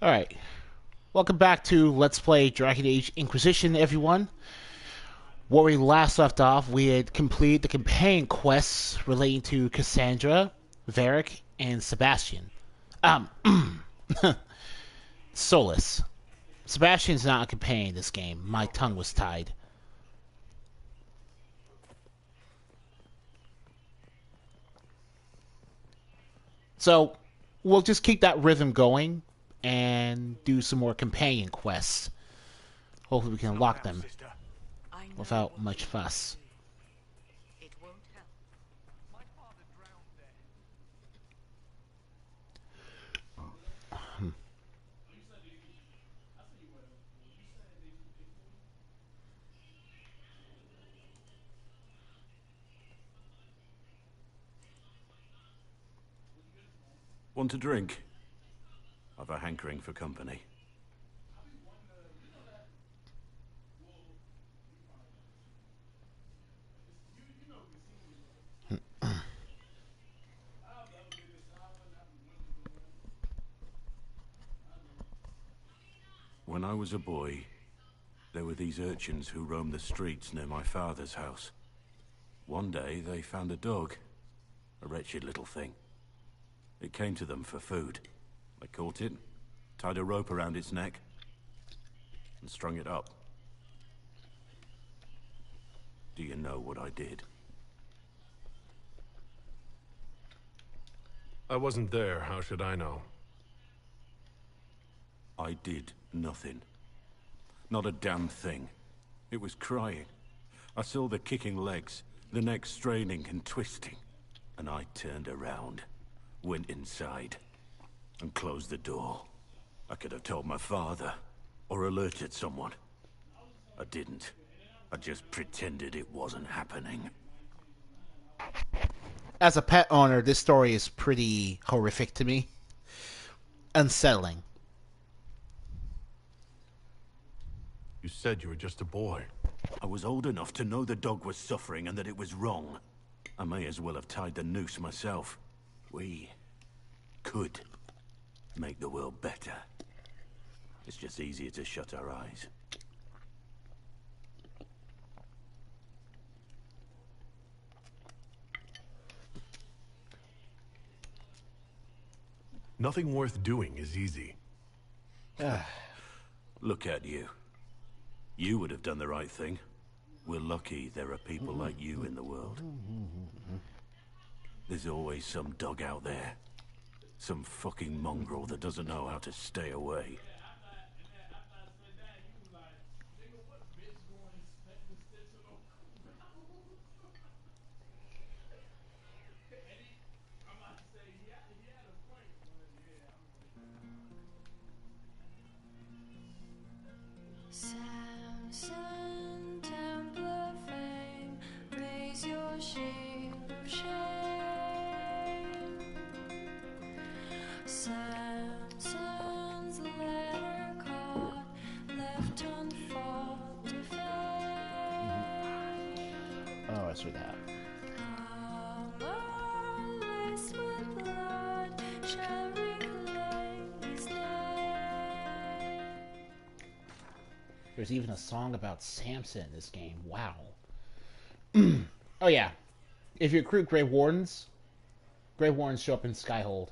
Alright, welcome back to Let's Play Dragon Age Inquisition, everyone. Where we last left off, we had completed the companion quests relating to Cassandra, Varric, and Sebastian. Um, Solus. Sebastian's not a companion in this game. My tongue was tied. So, we'll just keep that rhythm going and do some more companion quests. Hopefully we can unlock them without much fuss. It won't help. Want a drink? I've a hankering for company. When I was a boy, there were these urchins who roamed the streets near my father's house. One day, they found a dog. A wretched little thing. It came to them for food. They caught it, tied a rope around its neck, and strung it up. Do you know what I did? I wasn't there. How should I know? I did nothing. Not a damn thing. It was crying. I saw the kicking legs, the neck straining and twisting. And I turned around, went inside, and closed the door. I could have told my father, or alerted someone. I didn't. I just pretended it wasn't happening. As a pet owner, this story is pretty horrific to me. Unsettling. You said you were just a boy. I was old enough to know the dog was suffering and that it was wrong. I may as well have tied the noose myself. We could make the world better. It's just easier to shut our eyes. Nothing worth doing is easy. Look at you. You would have done the right thing. We're lucky there are people like you in the world. There's always some dog out there. Some fucking mongrel that doesn't know how to stay away. Samson, Templar fame, raise your shield of shame. Samson's letter caught, left unfought to fame. Oh, I see that. Armor laced with blood shall reclaim his name. There's even a song about Samson in this game. Wow. Oh yeah. If you recruit Grey Wardens show up in Skyhold.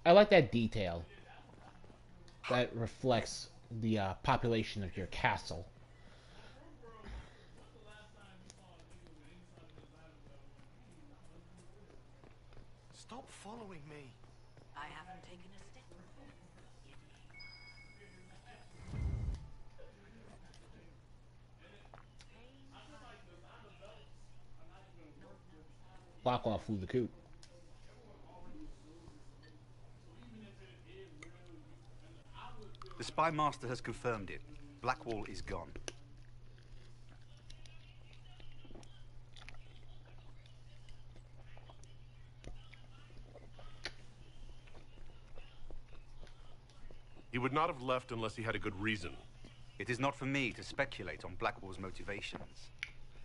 I like that detail. That reflects the population of your castle. Stop following me. I haven't taken a step. Blackwell flew the coop. The spy master has confirmed it. Blackwall is gone. He would not have left unless he had a good reason. It is not for me to speculate on Blackwall's motivations.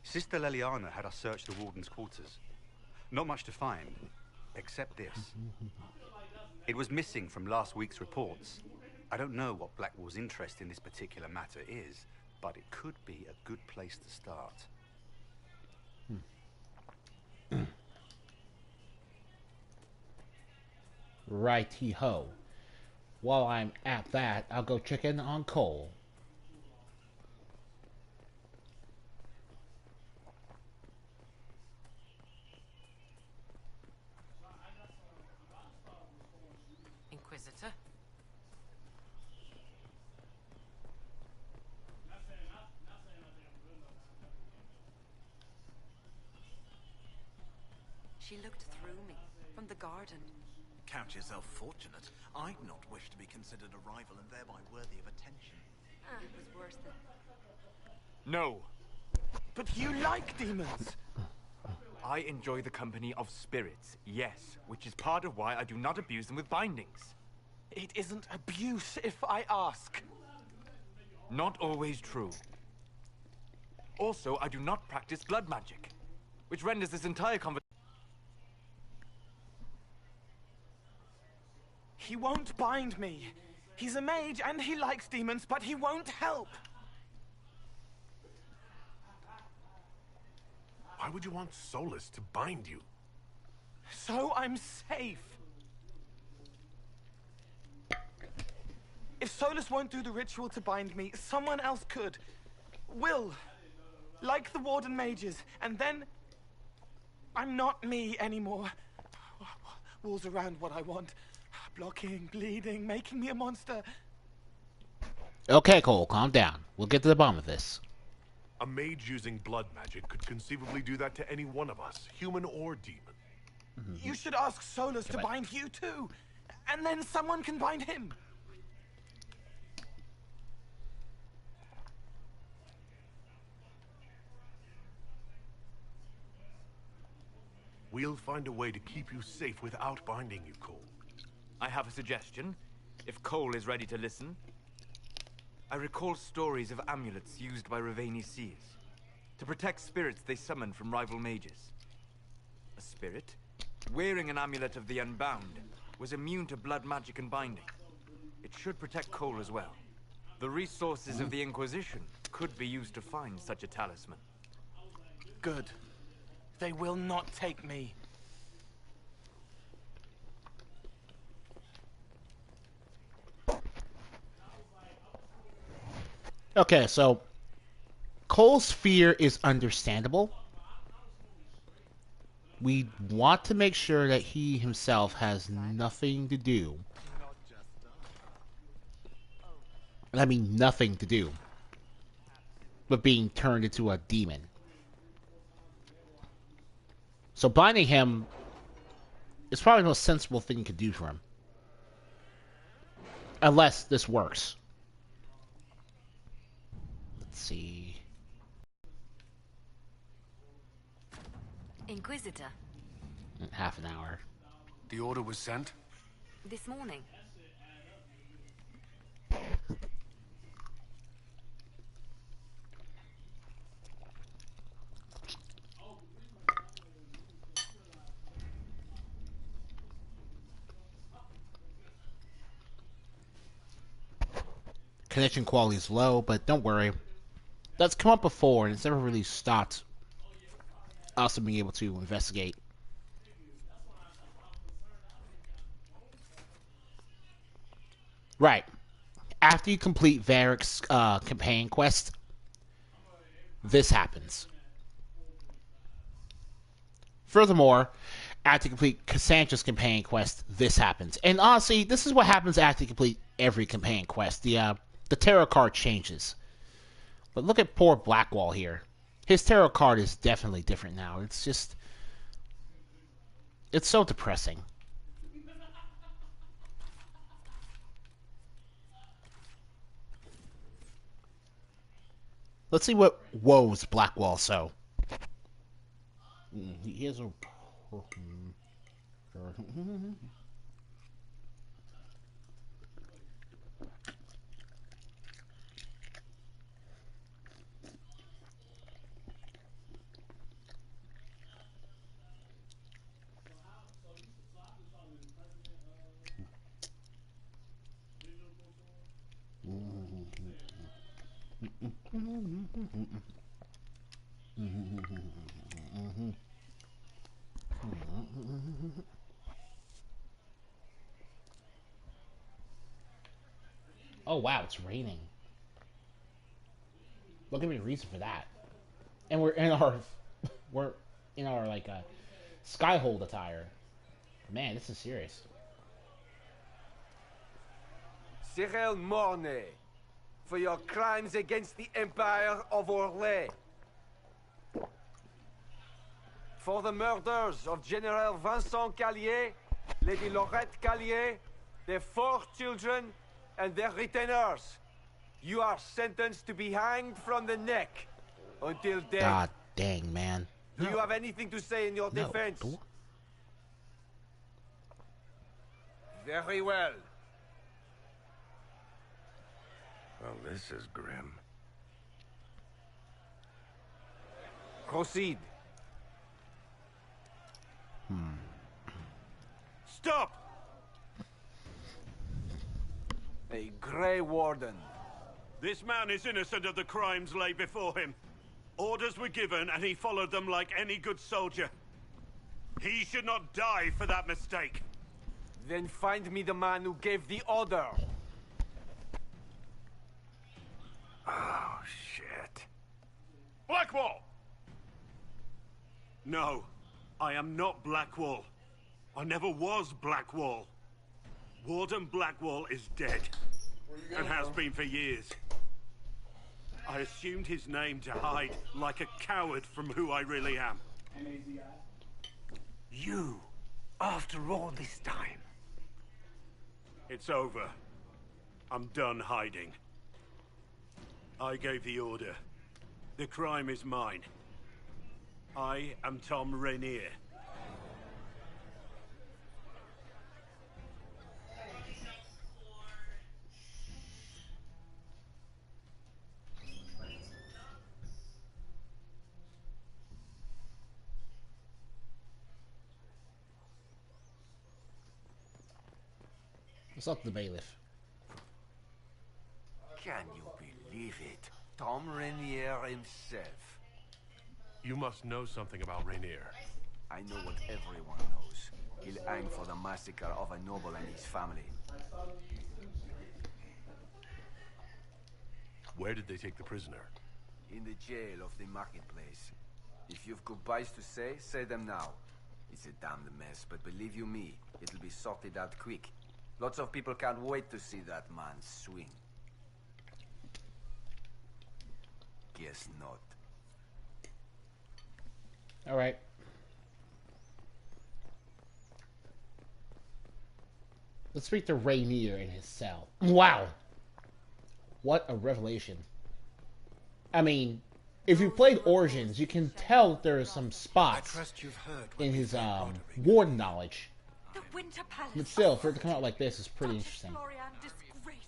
Sister Leliana had us search the Warden's quarters. Not much to find, except this. It was missing from last week's reports. I don't know what Blackwall's interest in this particular matter is, but it could be a good place to start. Righty-ho. While I'm at that, I'll go check in on Cole. Inquisitor? She looked through me, from the garden. Count yourself fortunate. I'd not wish to be considered a rival and thereby worthy of attention. It was worse than... No. But you like demons. I enjoy the company of spirits, yes, which is part of why I do not abuse them with bindings. It isn't abuse if I ask. Not always true. Also, I do not practice blood magic, which renders this entire conversation... He won't bind me. He's a mage and he likes demons, but he won't help. Why would you want Solus to bind you? So I'm safe. If Solus won't do the ritual to bind me, someone else could. Will. Like the Warden mages. And then... I'm not me anymore. Walls around what I want. Blocking, bleeding, making me a monster. Okay, Cole, calm down. We'll get to the bottom of this. A mage using blood magic could conceivably do that to any one of us, human or demon. You should ask Solus to bind you too. And then someone can bind him. We'll find a way to keep you safe without binding you, Cole. I have a suggestion, if Cole is ready to listen. I recall stories of amulets used by Raveni seers to protect spirits they summoned from rival mages. A spirit, wearing an amulet of the Unbound, was immune to blood magic and binding. It should protect Cole as well. The resources of the Inquisition could be used to find such a talisman. Good. They will not take me. Okay, so Cole's fear is understandable. We want to make sure that he himself has nothing to do. And I mean nothing to do with being turned into a demon. So binding him is probably the most sensible thing you could do for him. Unless this works. Let's see. Inquisitor, Half an hour. The order was sent? this morning. Connection quality is low, but don't worry. That's come up before, and it's never really stopped us from being able to investigate. Right. After you complete Varric's companion quest, this happens. Furthermore, after you complete Cassandra's companion quest, this happens. And honestly, this is what happens after you complete every companion quest. The tarot card changes. But look at poor Blackwall here. His tarot card is definitely different now. It's just... it's so depressing. Let's see what woes Blackwall so. He has a... Oh wow, it's raining. Look at me reason for that. And we're in our like skyhold attire. Man, this is serious. Cyril Mornay, for your crimes against the Empire of Orlais. For the murders of General Vincent Callier, Lady Laurette Callier, their 4 children, and their retainers. You are sentenced to be hanged from the neck until death. God dang, man. Do you have anything to say in your defense? No. Very well. Well, this is grim. Proceed. Stop! A Grey Warden. This man is innocent of the crimes laid before him. Orders were given, and he followed them like any good soldier. He should not die for that mistake. Then find me the man who gave the order. Oh, shit. Blackwall! No, I am not Blackwall. I never was Blackwall. Warden Blackwall is dead, and has been for years. I assumed his name to hide like a coward from who I really am. You, after all this time. It's over. I'm done hiding. I gave the order. The crime is mine. I am Tom Rainier. What's up, the bailiff? Can you believe it? Tom Rainier himself. You must know something about Rainier. I know what everyone knows. He'll hang for the massacre of a noble and his family. Where did they take the prisoner? In the jail of the marketplace. If you've goodbyes to say, say them now. It's a damned mess, but believe you me, it'll be sorted out quick. Lots of people can't wait to see that man swing. Guess not. All right. Let's speak to Rainier in his cell. Wow. What a revelation. I mean, if you played Origins, you can tell that there are some spots in his warden knowledge. The Winter Palace. But still, for it to come out like this is pretty interesting. Florian disgraced.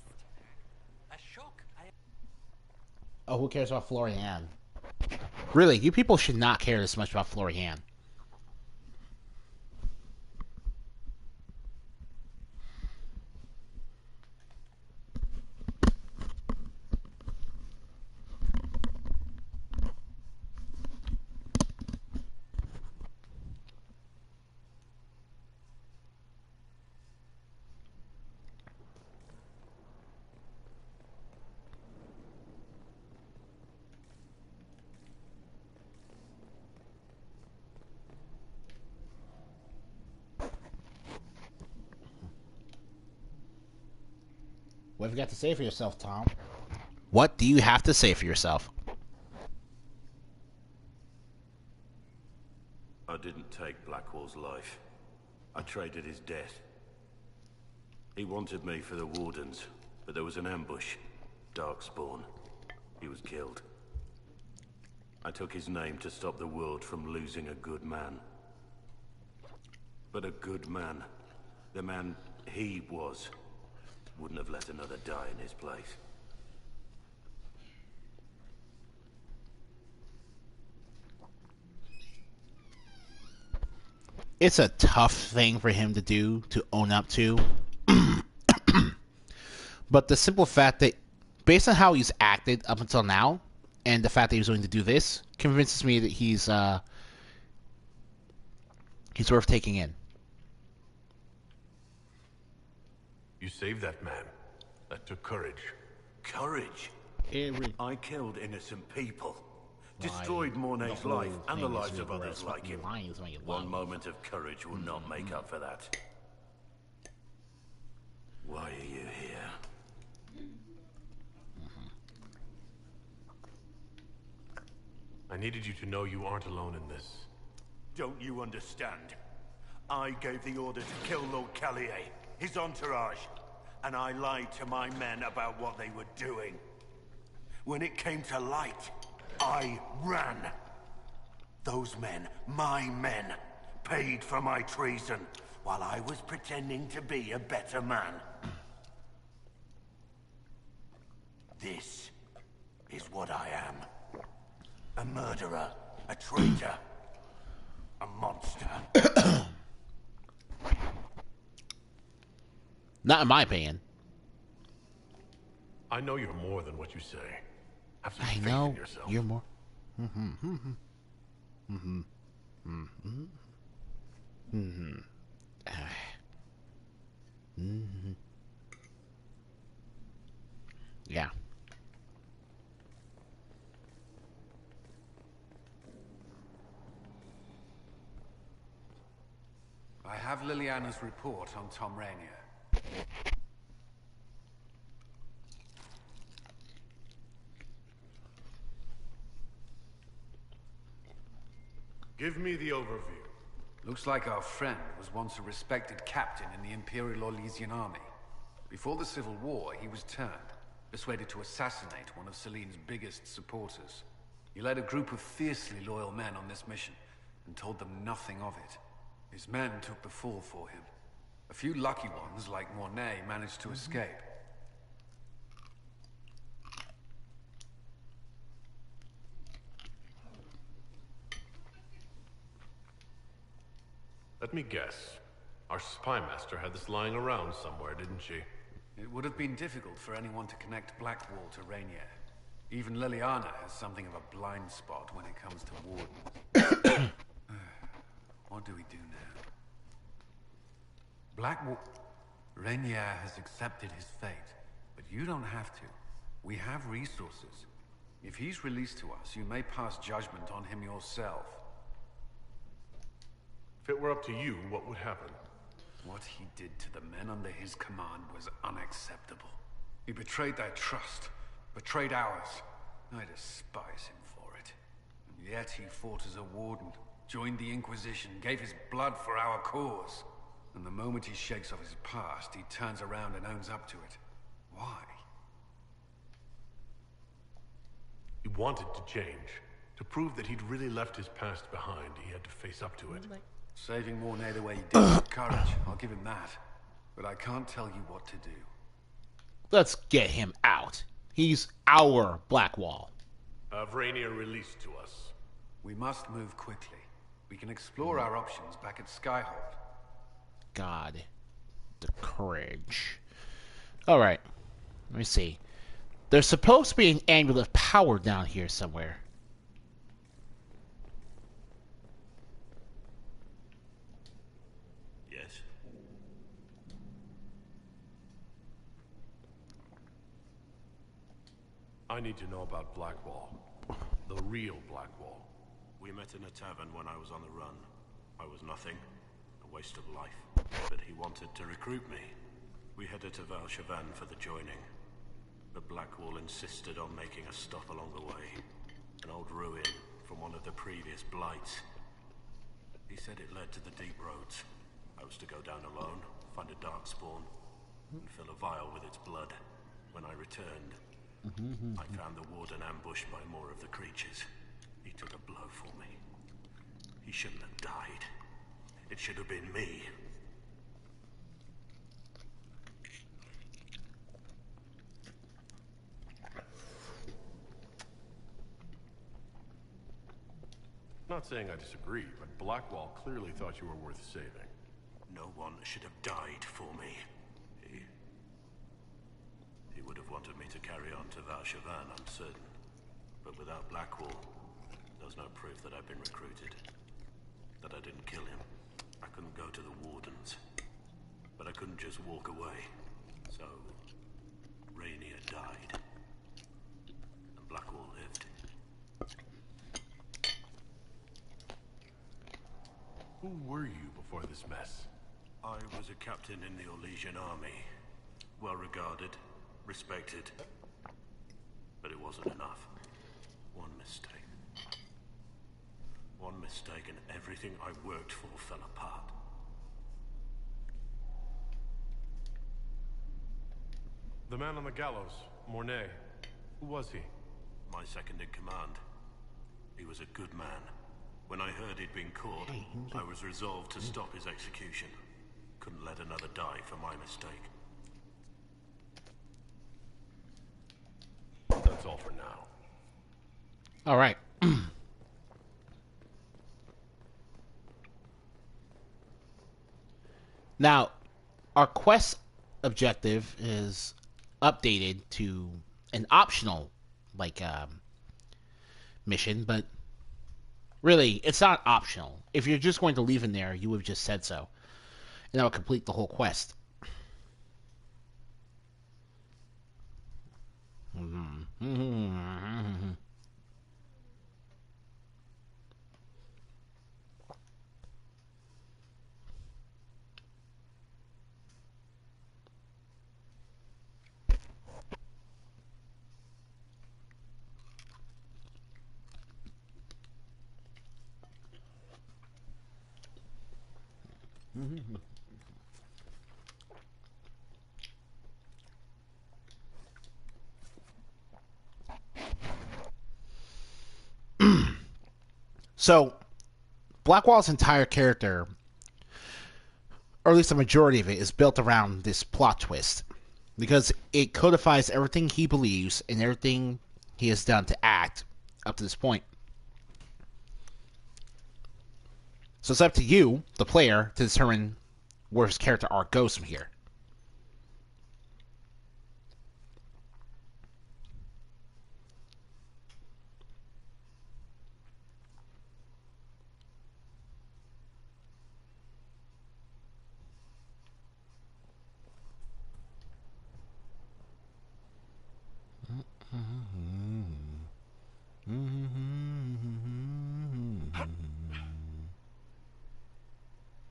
A shock. Oh, who cares about Florian? Really, you people should not care this much about Florian. What have you got to say for yourself, Tom? What do you have to say for yourself? I didn't take Blackwall's life. I traded his death. He wanted me for the Wardens, but there was an ambush. Darkspawn. He was killed. I took his name to stop the world from losing a good man. But a good man, the man he was, wouldn't have let another die in his place. It's a tough thing for him to do, to own up to. But the simple fact that, based on how he's acted up until now, and the fact that he was willing to do this convinces me that he's worth taking in. You saved that man. That took courage. Courage? Every I killed innocent people. Destroyed Mornay's life and the lives of others like him. One moment of courage will not make up for that. Why are you here? I needed you to know you aren't alone in this. Don't you understand? I gave the order to kill Lord Callier, his entourage, and I lied to my men about what they were doing. When it came to light, I ran. Those men, my men, paid for my treason while I was pretending to be a better man. This is what I am. A murderer, a traitor, a monster. Not in my opinion. I know you're more than what you say. Have some I faith know in yourself. you're more. Yeah. I have Liliana's report on Tom Rainier. Give me the overview. Looks like our friend was once a respected captain in the Imperial Orlesian army. Before the Civil War, he was turned, persuaded to assassinate one of Celine's biggest supporters. He led a group of fiercely loyal men on this mission, and told them nothing of it. His men took the fall for him. A few lucky ones, like Mornay, managed to escape. Let me guess. Our spy master had this lying around somewhere, didn't she? It would have been difficult for anyone to connect Blackwall to Rainier. Even Liliana has something of a blind spot when it comes to wardens. What do we do now? Blackwall... Rainier has accepted his fate, but you don't have to. We have resources. If he's released to us, you may pass judgment on him yourself. If it were up to you, what would happen? What he did to the men under his command was unacceptable. He betrayed their trust, betrayed ours. I despise him for it. And yet he fought as a warden, joined the Inquisition, gave his blood for our cause. And the moment he shakes off his past, he turns around and owns up to it. Why? He wanted to change. To prove that he'd really left his past behind, he had to face up to it. Saving Mornay the way he did with courage, I'll give him that. But I can't tell you what to do. Let's get him out. He's our Blackwall. Have Rainier released to us. We must move quickly. We can explore our options back at Skyhold. God. The courage. Alright. Let me see. There's supposed to be an amulet of power down here somewhere. Yes. I need to know about Blackwall. The real Blackwall. We met in a tavern when I was on the run. I was nothing. A waste of life. But he wanted to recruit me. We headed to Valshavan for the joining. The Blackwall insisted on making a stop along the way. An old ruin from one of the previous blights. He said it led to the deep roads. I was to go down alone, find a dark spawn, and fill a vial with its blood. When I returned, I found the warden ambushed by more of the creatures. He took a blow for me. He shouldn't have died. It should have been me. Not saying I disagree, but Blackwall clearly thought you were worth saving. No one should have died for me. He would have wanted me to carry on to Valshavan, I'm certain. But without Blackwall, there's no proof that I've been recruited. That I didn't kill him. I couldn't go to the Wardens. But I couldn't just walk away. So, Rainier died. And Blackwall lived. Who were you before this mess? I was a captain in the Orlesian army. Well regarded, respected. But it wasn't enough. One mistake. One mistake and everything I worked for fell apart. The man on the gallows, Mornay. Who was he? My second in command. He was a good man. When I heard he'd been caught, I was resolved to stop his execution. Couldn't let another die for my mistake. That's all for now. All right. Now, our quest objective is updated to an optional, mission, but really, it's not optional. If you're just going to leave in there, you would have just said so, and that would complete the whole quest. So, Blackwall's entire character, or at least the majority of it, is built around this plot twist. Because it codifies everything he believes and everything he has done to act up to this point. So it's up to you, the player, to determine where his character arc goes from here.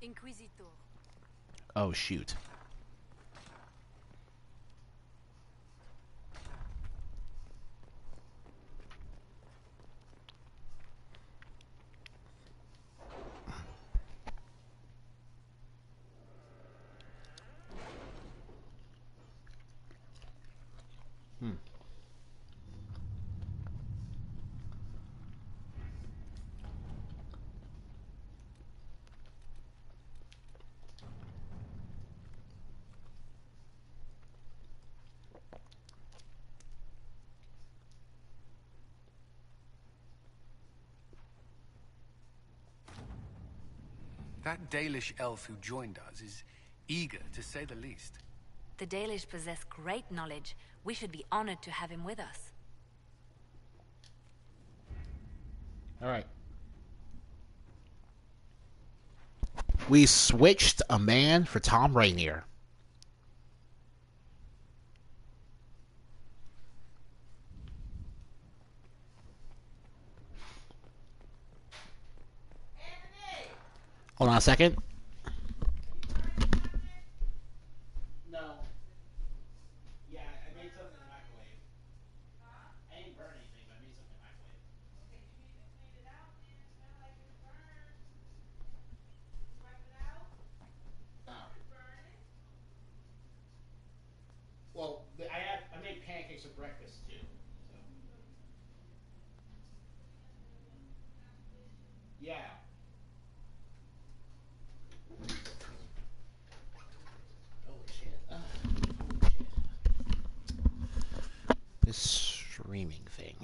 Inquisitor. Oh, shoot. That Dalish elf who joined us is eager, to say the least. The Dalish possess great knowledge. We should be honored to have him with us. All right. We switched a man for Tom Rainier. Hold on a second. No. Yeah, I made something in the microwave. I didn't burn anything, but I made something in the microwave. Okay, you need to clean it out, man. It smells like it's burned. Wipe it out. No. Burn it. Well, I made pancakes for breakfast too. So. Yeah. This streaming thing.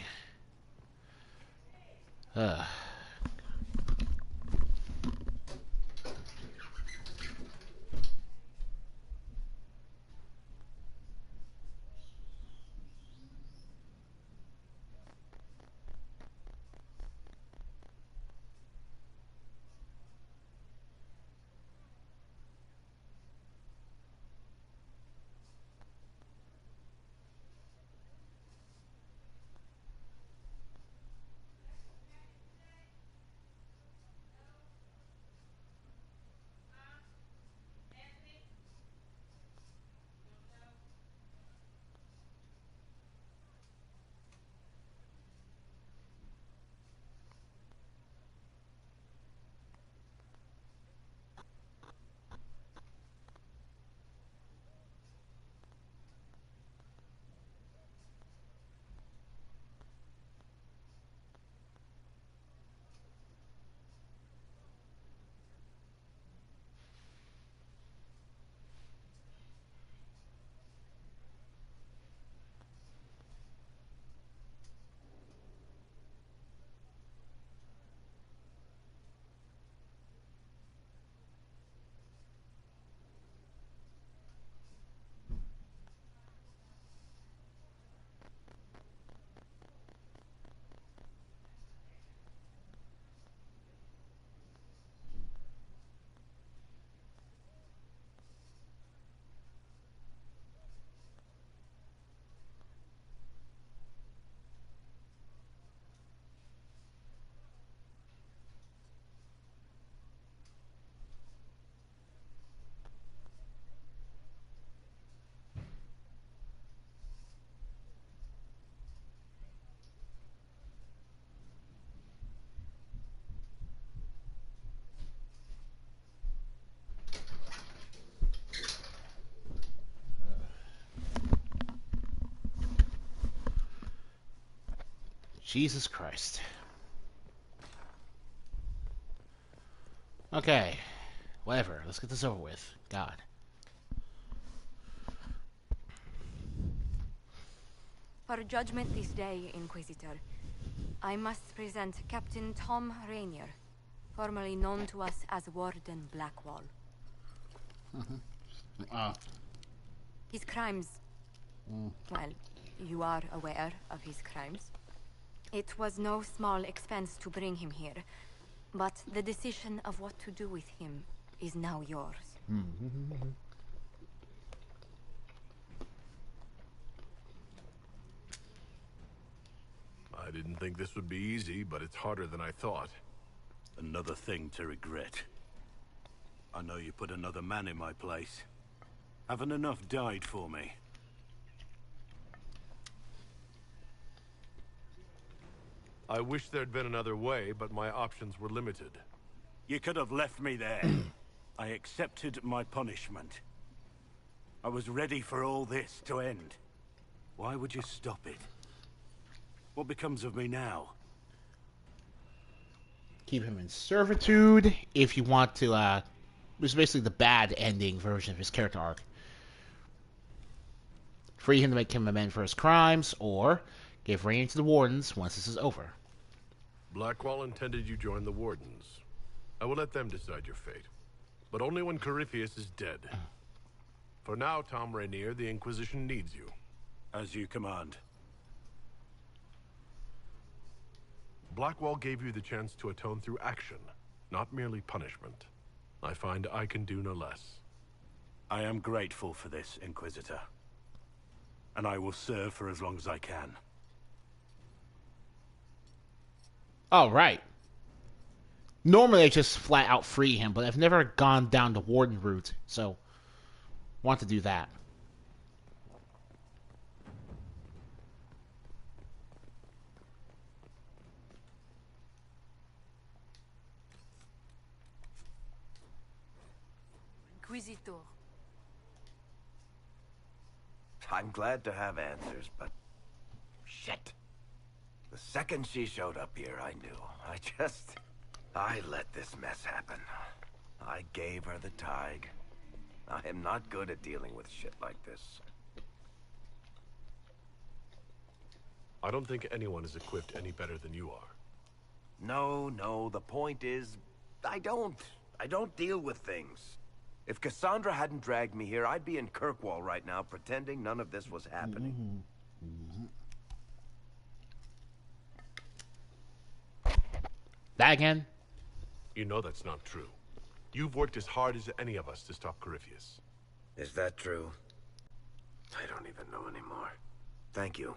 Jesus Christ. Okay. Whatever. Let's get this over with. God. For judgment this day, Inquisitor, I must present Captain Tom Rainier, formerly known to us as Warden Blackwall. His crimes... Well, you are aware of his crimes. It was no small expense to bring him here, but the decision of what to do with him is now yours. I didn't think this would be easy, but it's harder than I thought. Another thing to regret. I know you put another man in my place. Haven't enough died for me. I wish there'd been another way, but my options were limited. You could have left me there. I accepted my punishment. I was ready for all this to end. Why would you stop it? What becomes of me now? Keep him in servitude if you want to, it was basically the bad ending version of his character arc. Free him to make him amend for his crimes, or give reign to the Wardens once this is over. Blackwall intended you join the Wardens. I will let them decide your fate. But only when Corypheus is dead. For now, Tom Rainier, the Inquisition needs you. As you command. Blackwall gave you the chance to atone through action, not merely punishment. I find I can do no less. I am grateful for this, Inquisitor. And I will serve for as long as I can. All right. Normally I just flat out free him, but I've never gone down the Warden route, so want to do that. Inquisitor. I'm glad to have answers, but... shit. The second she showed up here, I knew. I let this mess happen. I gave her the Tig. I am not good at dealing with shit like this. I don't think anyone is equipped any better than you are. No, the point is... I don't deal with things. If Cassandra hadn't dragged me here, I'd be in Kirkwall right now, pretending none of this was happening. That again? You know that's not true. You've worked as hard as any of us to stop Corypheus. Is that true? I don't even know anymore. Thank you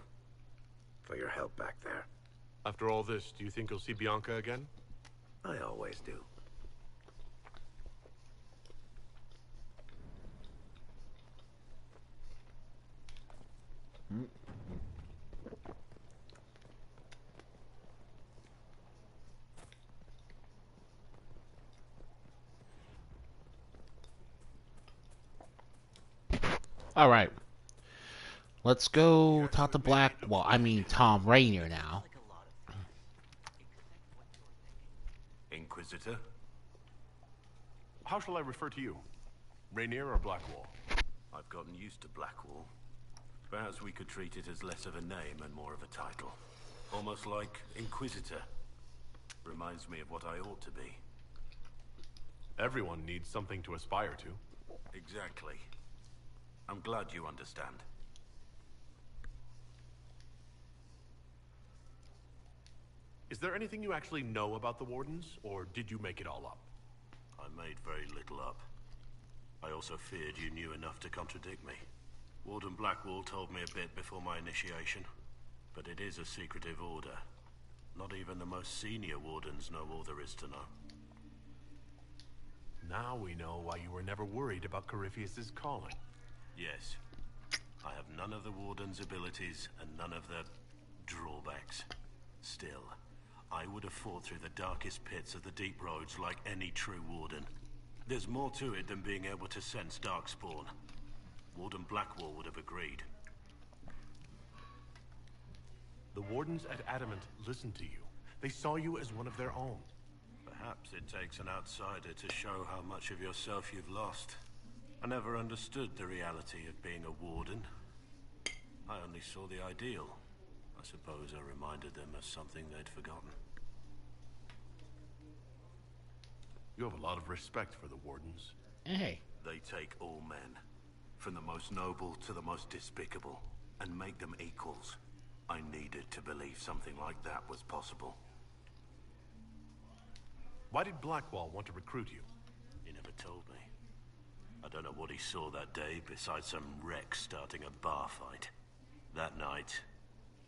for your help back there. After all this, do you think you'll see Bianca again? I always do. All right. Let's go talk to Tom Rainier now. Inquisitor? How shall I refer to you? Rainier or Blackwall? I've gotten used to Blackwall. Perhaps we could treat it as less of a name and more of a title. Almost like Inquisitor. Reminds me of what I ought to be. Everyone needs something to aspire to. Exactly. I'm glad you understand. Is there anything you actually know about the Wardens, or did you make it all up? I made very little up. I also feared you knew enough to contradict me. Warden Blackwall told me a bit before my initiation, but it is a secretive order. Not even the most senior Wardens know all there is to know. Now we know why you were never worried about Corypheus's calling. Yes. I have none of the Warden's abilities and none of the drawbacks. Still, I would have fought through the darkest pits of the deep roads like any true Warden. There's more to it than being able to sense darkspawn. Warden Blackwall would have agreed. The wardens at Adamant listened to you. They saw you as one of their own. Perhaps it takes an outsider to show how much of yourself you've lost. I never understood the reality of being a warden. I only saw the ideal. I suppose I reminded them of something they'd forgotten. You have a lot of respect for the wardens. Hey. They take all men, from the most noble to the most despicable, and make them equals. I needed to believe something like that was possible. Why did Blackwall want to recruit you? He never told me. I don't know what he saw that day besides some wreck starting a bar fight. That night,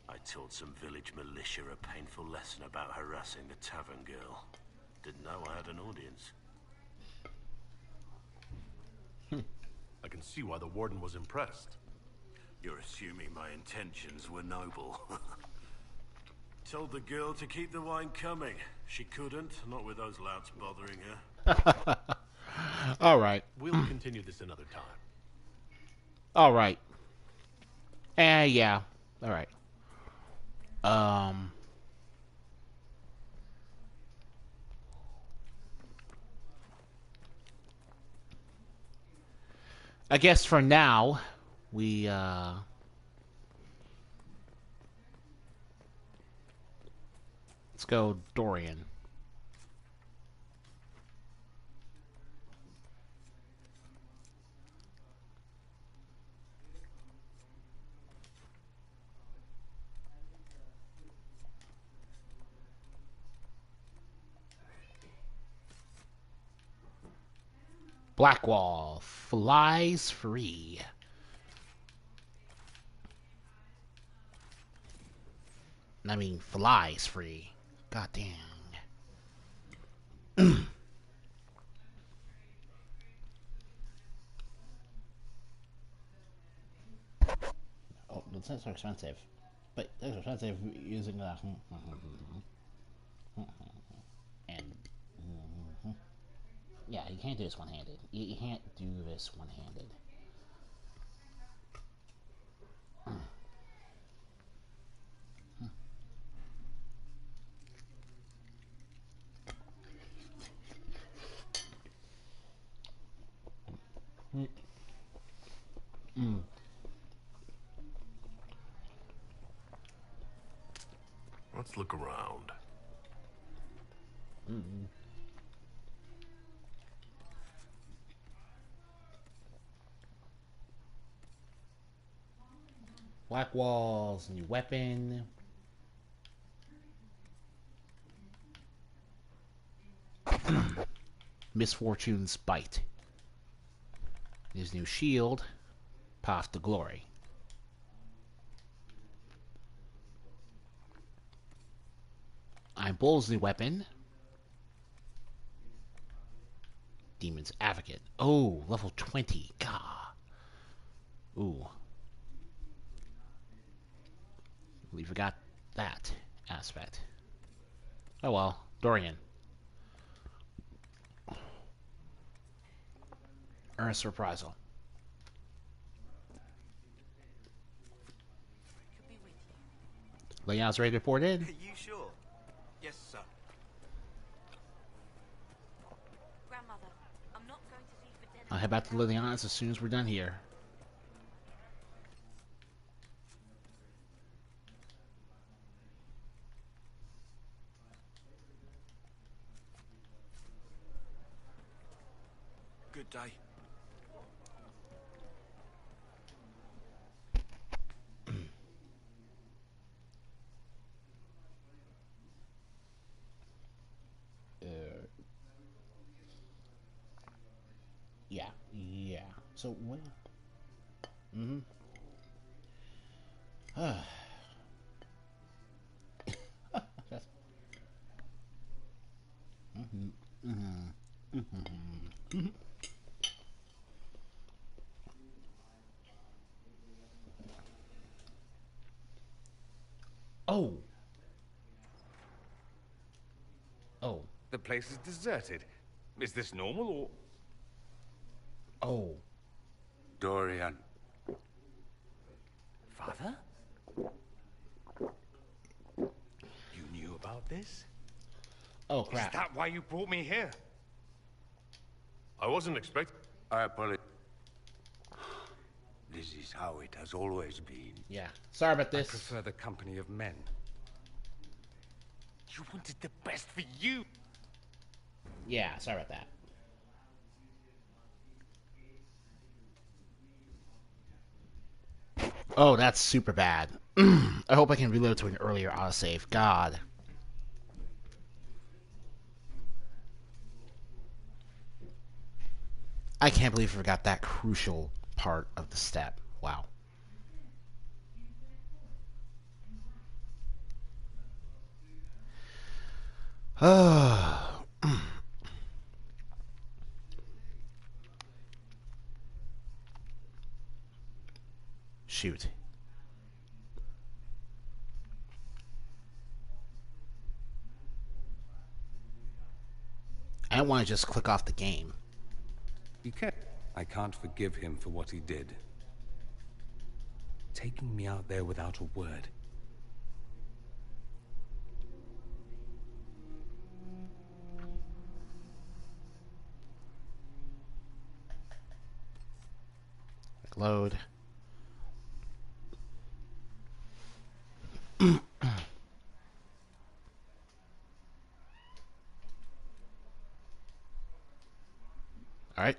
I taught some village militia a painful lesson about harassing the tavern girl. Didn't know I had an audience. I can see why the warden was impressed. You're assuming my intentions were noble. Told the girl to keep the wine coming. She couldn't, not with those louts bothering her. All right. We'll continue this another time. All right. Yeah. All right. I guess for now, we let's go Dorian. Blackwall flies free. I mean, flies free. God dang. Oh, that's not so expensive. But that's expensive using the... And... Yeah, you can't do this one-handed. You can't do this one-handed. Let's look around. Blackwall's new weapon. Misfortune's Bite. His new shield. Path to Glory. Iron Bull's new weapon. Demon's Advocate. Oh, level 20. God. Ooh. We forgot that aspect. Oh well. Dorian. Earnest Reprisal. Leon's ready to report in. Are you sure? Yes, sir. Grandmother, I'm not going to leave for dinner. I'll head back to Liliana's as soon as we're done here. Good day. Yeah. So what? Oh. The place is deserted. Is this normal or... Oh. Dorian. Father? about this? Oh, crap. Is that why you brought me here? I wasn't expecting... I apologize. This is how it has always been. Yeah. Sorry about this. I prefer the company of men. You wanted the best for you. Yeah, sorry about that. Oh, that's super bad. I hope I can reload to an earlier autosave. God. I can't believe I forgot that crucial part of the step. Wow. Shoot. I don't want to just click off the game. You can't. I can't forgive him for what he did. Taking me out there without a word. Load. All right.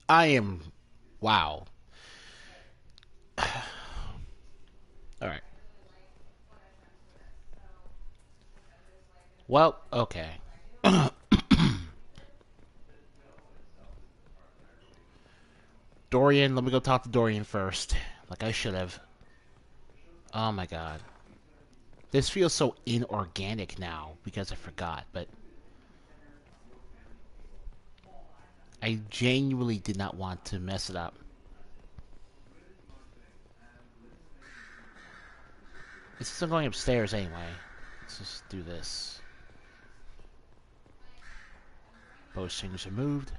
I am... Wow. Alright. Well, okay. Dorian, let me go talk to Dorian first. Like I should have. Oh my god. This feels so inorganic now because I forgot, but... I genuinely did not want to mess it up. Since I'm going upstairs anyway, let's just do this. Both strings removed.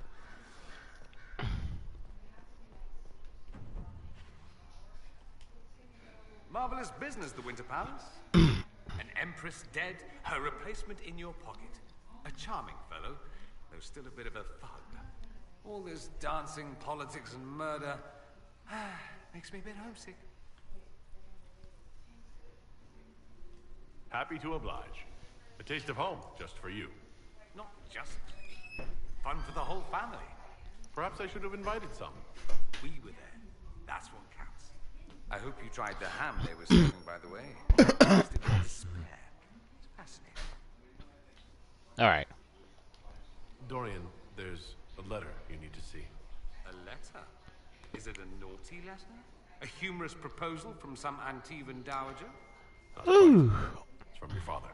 Marvelous business, the Winter Palace. An empress dead, her replacement in your pocket. A charming fellow, though still a bit of a thug. All this dancing, politics, and murder makes me a bit homesick. Happy to oblige. A taste of home, just for you. Not just fun for the whole family. Perhaps I should have invited some. We were there. That's what counts. I hope you tried the ham they were serving, by the way. It's fascinating. Alright. Dorian, there's a letter you need to see. A letter? Is it a naughty letter? A humorous proposal from some Antivan dowager? Ooh. It's from your father.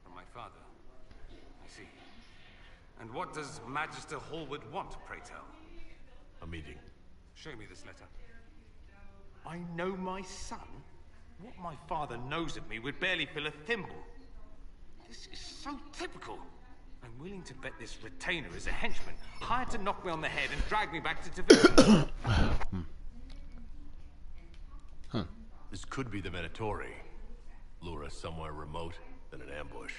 From my father? I see. And what does Magister Hallwood want, pray tell? A meeting. Show me this letter. I know my son? What my father knows of me would barely fill a thimble. This is so typical. I'm willing to bet this retainer is a henchman, hired to knock me on the head and drag me back to division. This could be the Venatori. Lure us somewhere remote, then an ambush.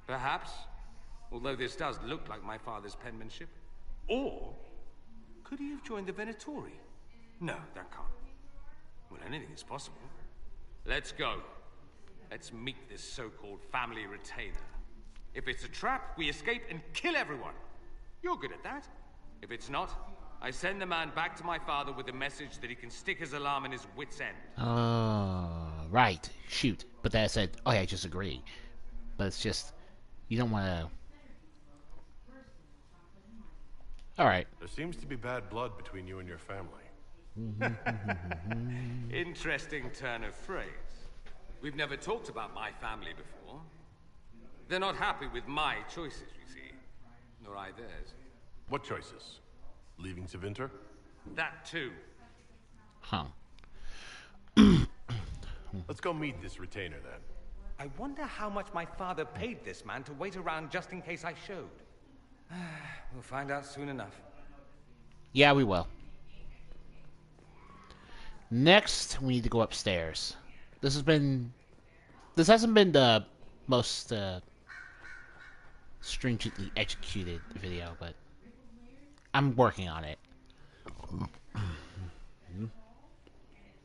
Perhaps. Although this does look like my father's penmanship. Or could he have joined the Venatori? No, that can't. Well, anything is possible. Let's go. Let's meet this so-called family retainer. If it's a trap, we escape and kill everyone. You're good at that. If it's not, I send the man back to my father with a message that he can stick his alarm in his wit's end. Right. Shoot. But then I said, oh yeah, I just agree. But it's just, you don't want to... All right. There seems to be bad blood between you and your family. Interesting turn of phrase. We've never talked about my family before. They're not happy with my choices, you see. Nor I theirs. What choices? Leaving Tevinter? That too. Huh. Let's go meet this retainer then. I wonder how much my father paid this man to wait around just in case I showed. We'll find out soon enough. Yeah, we will. Next, we need to go upstairs. This hasn't been the most stringently executed video, but I'm working on it.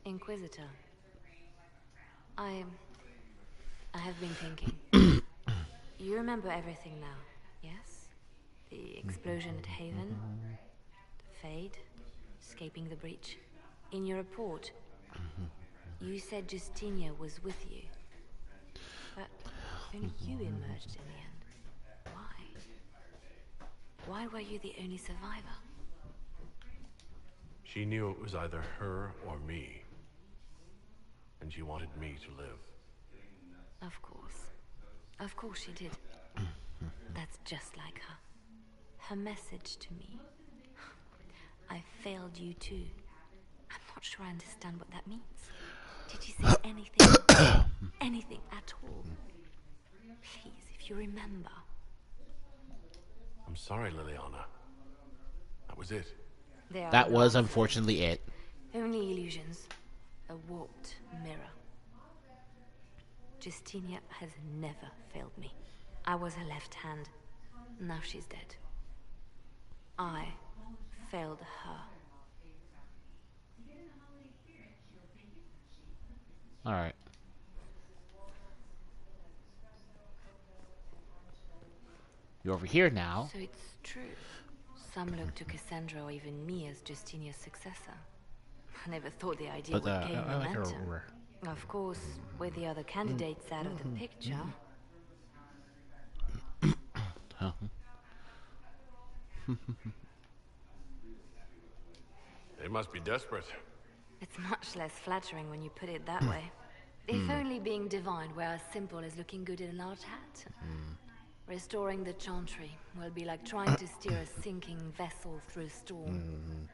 Inquisitor, I have been thinking. You remember everything now, yes? The explosion at Haven, the Fade, escaping the breach. In your report, you said Justinia was with you. But only you emerged in the end. Why? Why were you the only survivor? She knew it was either her or me. And she wanted me to live. Of course. Of course she did. That's just like her. Her message to me. I failed you too. I'm not sure I understand what that means. Did you say anything? Anything at all? Please, if you remember. I'm sorry, Liliana. That was it. That was unfortunately it. Only illusions. A warped mirror. Justinia has never failed me. I was her left hand. Now she's dead. I failed her. Alright. You're over here now. So it's true. Some look to Cassandra or even me as Justinia's successor. I never thought the idea would gain momentum. Of course, with the other candidates out of the picture. They must be desperate. It's much less flattering when you put it that way. If only being divine were as simple as looking good in a large hat. Restoring the Chantry will be like trying to steer a sinking vessel through a storm.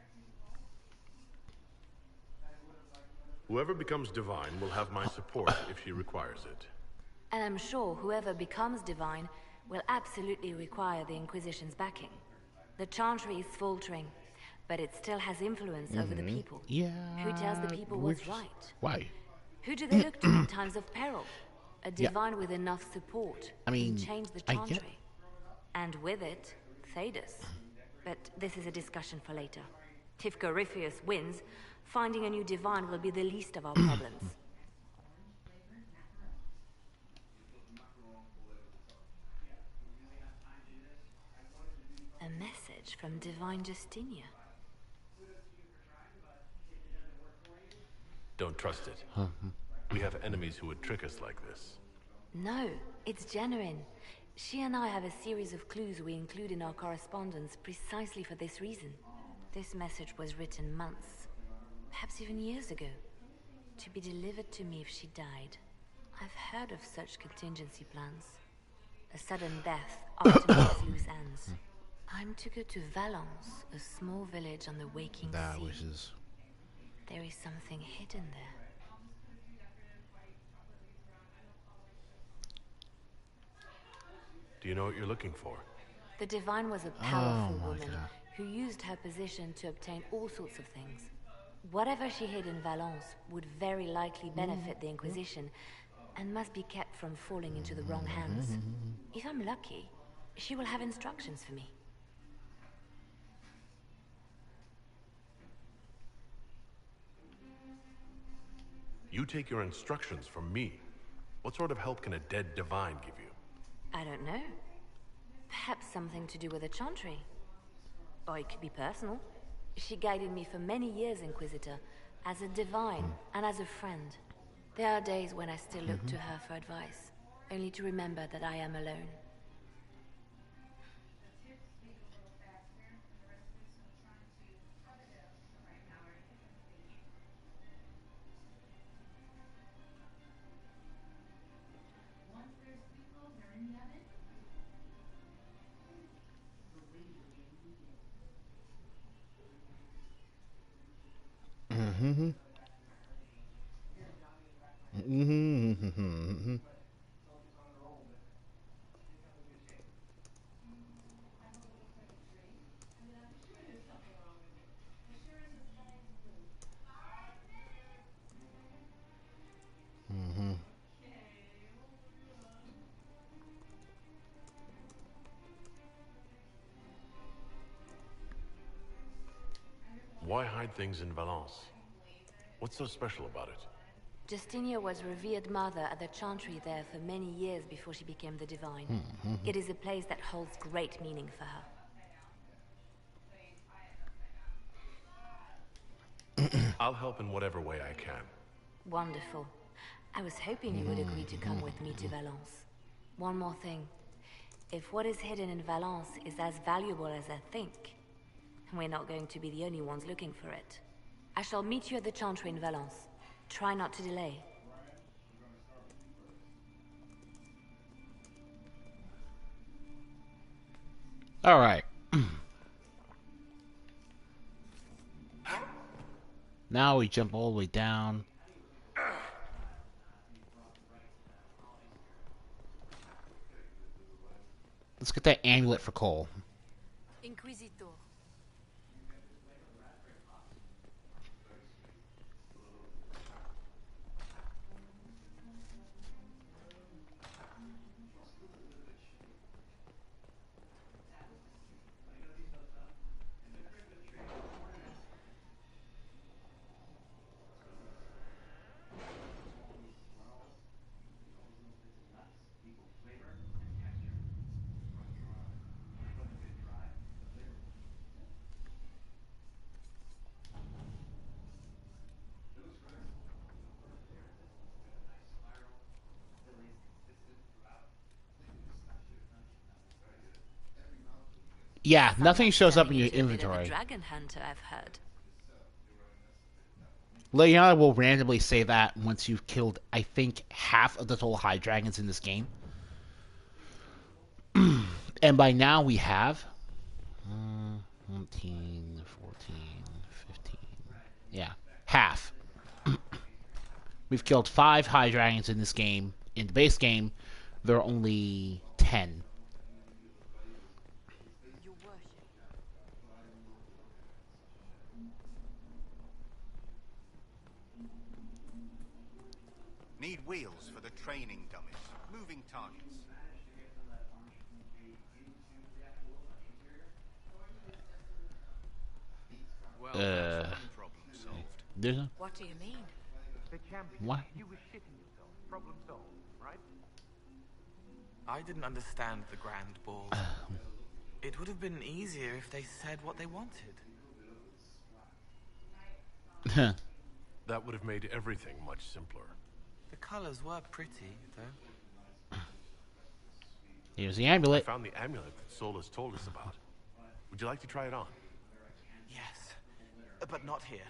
Whoever becomes divine will have my support if she requires it. And I'm sure whoever becomes divine will absolutely require the Inquisition's backing. The Chantry is faltering, but it still has influence over the people. Yeah. Who tells the people what's right? Why? Who do they look to in times of peril? A divine with enough support can change the Chantry. And with it, Thedas. But this is a discussion for later. If Corypheus wins, finding a new divine will be the least of our problems. A message from Divine Justinia. Don't trust it. We have enemies who would trick us like this. No, it's genuine. She and I have a series of clues we include in our correspondence precisely for this reason. This message was written months, perhaps even years ago, to be delivered to me if she died. I've heard of such contingency plans. A sudden death often makes loose ends. I'm to go to Valence, a small village on the waking sea. There is something hidden there. Do you know what you're looking for? The Divine was a powerful woman who used her position to obtain all sorts of things. Whatever she hid in Valence would very likely benefit the Inquisition and must be kept from falling into the wrong hands. If I'm lucky, she will have instructions for me. You take your instructions from me. What sort of help can a dead divine give you? I don't know. Perhaps something to do with the Chantry. Or it could be personal. She guided me for many years, Inquisitor, as a divine and as a friend. There are days when I still look to her for advice, only to remember that I am alone. Why hide things in Valence? What's so special about it? Justinia was revered mother at the chantry there for many years before she became the divine. It is a place that holds great meaning for her. I'll help in whatever way I can. Wonderful. I was hoping you would agree to come with me to Valence. One more thing. If what is hidden in Valence is as valuable as I think, we're not going to be the only ones looking for it. I shall meet you at the chantry in Valence. Try not to delay. All right. Now we jump all the way down. Let's get that amulet for Cole. Inquisitor. Yeah, nothing shows up in your A bit of a inventory. dragon hunter, I've heard. Leona will randomly say that once you've killed, I think, half of the total high dragons in this game. And by now we have 14, 14, 15. Yeah, half. We've killed 5 high dragons in this game. In the base game, there are only 10. Need wheels for the training dummies. Moving targets. Well, that's one problem solved. There's a... What do you mean? The champion. What? You were shitting yourself. Problem solved, right? I didn't understand the Grand Ball. It would have been easier if they said what they wanted. That would have made everything much simpler. The colors were pretty, though. Here's the amulet. I found the amulet that Solus told us about. Would you like to try it on? Yes, but not here.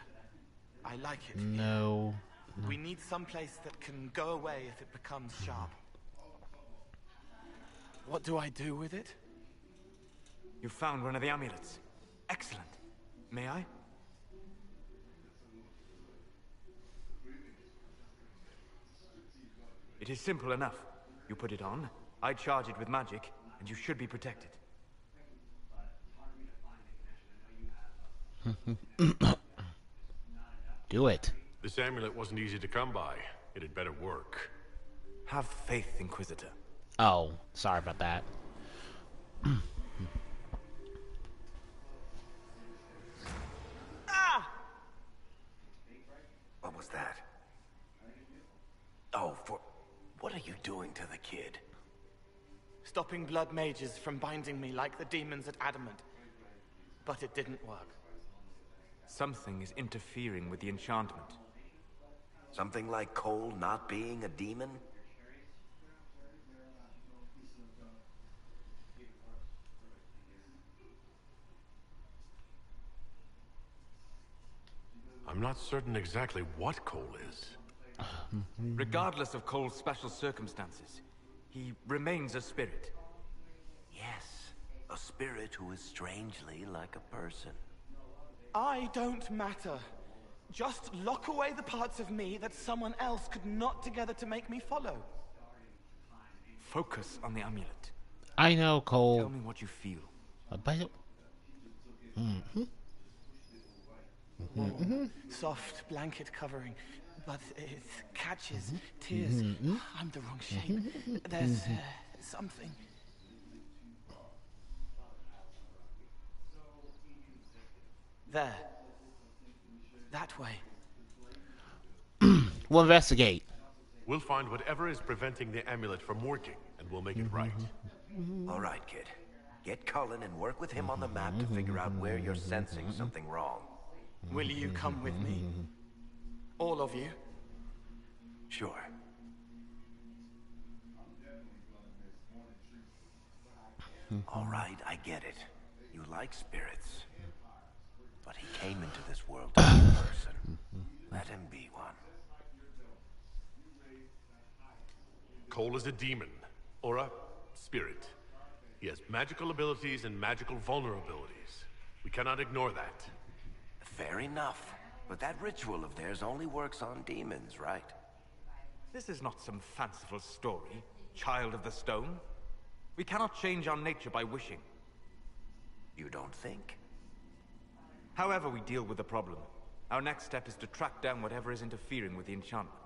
I like it. No. We need some place that can go away if it becomes sharp. What do I do with it? You found one of the amulets. Excellent. May I? It is simple enough. You put it on, I charge it with magic, and you should be protected. Do it. This amulet wasn't easy to come by. It had better work. Have faith, Inquisitor. Oh, sorry about that. What was that? Oh, what are you doing to the kid? Stopping blood mages from binding me like the demons at Adamant. But it didn't work. Something is interfering with the enchantment. Something like Cole not being a demon? I'm not certain exactly what Cole is. Regardless of Cole's special circumstances, he remains a spirit. Yes, a spirit who is strangely like a person. I don't matter. Just lock away the parts of me that someone else could knot together to make me follow. Focus on the amulet. I know, Cole. Tell me what you feel. Soft blanket covering, but it catches tears. I'm the wrong shape. There's something. There. that way. We'll investigate. We'll find whatever is preventing the amulet from working, and we'll make it right. All right, kid. Get Cullen and work with him on the map to figure out where you're sensing something wrong. Will you come with me? All of you? Sure. All right, I get it. You like spirits. But he came into this world to be a person. Let him be one. Cole is a demon, or a spirit. He has magical abilities and magical vulnerabilities. We cannot ignore that. Fair enough. But that ritual of theirs only works on demons, right? This is not some fanciful story, child of the stone. We cannot change our nature by wishing. You don't think? However we deal with the problem, our next step is to track down whatever is interfering with the enchantment.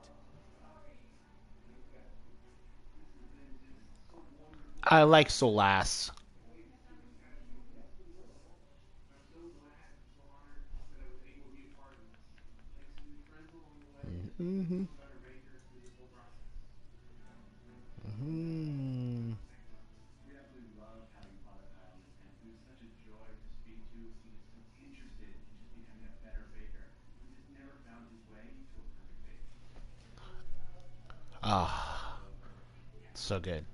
I like Solas. Mm-hmm. Mm-hmm. Ah, so good.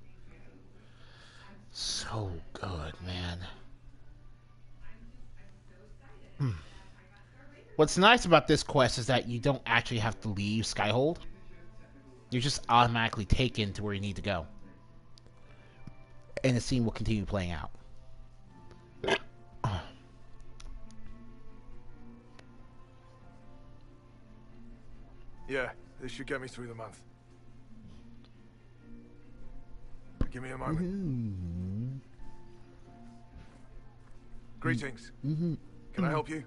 So good, man. What's nice about this quest is that you don't actually have to leave Skyhold. You're just automatically taken to where you need to go. And the scene will continue playing out. Yeah, this should get me through the month. Give me a moment. Greetings. Can I help you?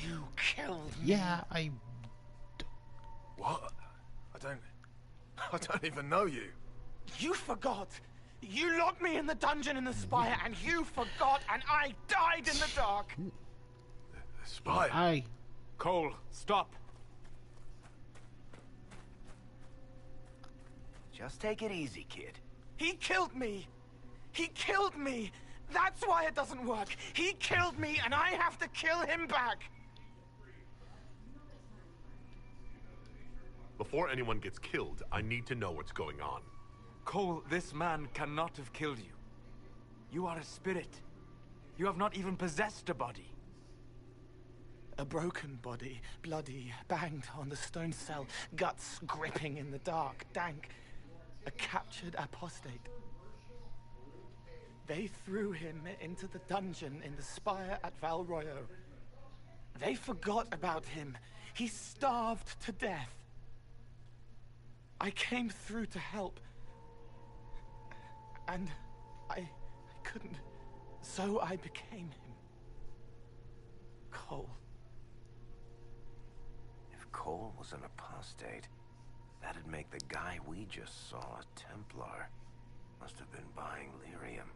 You killed me. Yeah, I... What? I don't even know you. You forgot. You locked me in the dungeon in the spire, and you forgot, and I died in the dark. The spire? Cole, stop. Just take it easy, kid. He killed me. He killed me. That's why it doesn't work. He killed me, and I have to kill him back. Before anyone gets killed, I need to know what's going on. Cole, this man cannot have killed you. You are a spirit. You have not even possessed a body. A broken body, bloody, banged on the stone cell, guts gripping in the dark, dank. A captured apostate. They threw him into the dungeon in the spire at Val Royo. They forgot about him. He starved to death. I came through to help. And I couldn't. So I became him. Cole. If Cole was an apostate, that'd make the guy we just saw a Templar. Must have been buying lyrium.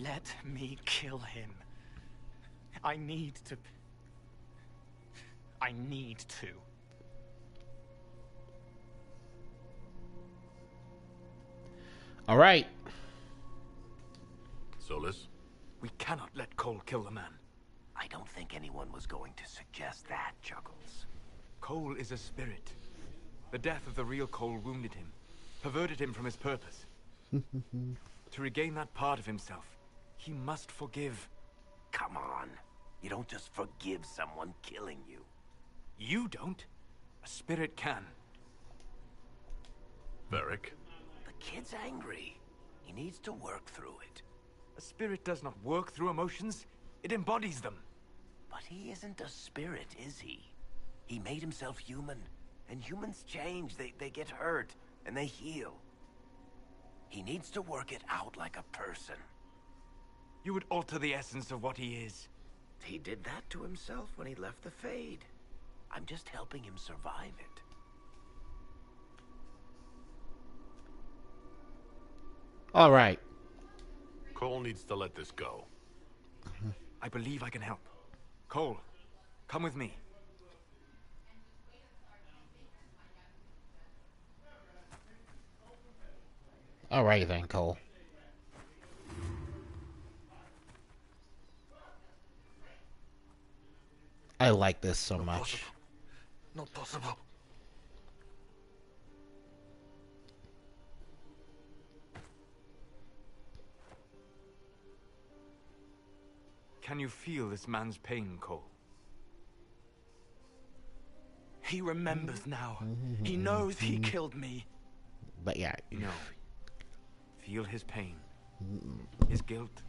Let me kill him. I need to. I need to. All right. Solus? We cannot let Cole kill the man. I don't think anyone was going to suggest that, Chuckles. Cole is a spirit. The death of the real Cole wounded him, perverted him from his purpose. To regain that part of himself, he must forgive. Come on. You don't just forgive someone killing you. You don't. A spirit can. Varric? The kid's angry. He needs to work through it. A spirit does not work through emotions. It embodies them. But he isn't a spirit, is he? He made himself human. And humans change. They get hurt. And they heal. He needs to work it out like a person. You would alter the essence of what he is. He did that to himself when he left the Fade. I'm just helping him survive it. All right. Cole needs to let this go. I believe I can help. Cole, come with me. Alright then, Cole. I like this so much. Possible. Not possible. Can you feel this man's pain, Cole? He remembers now. He knows he killed me. But yeah. No. Feel his pain. His guilt.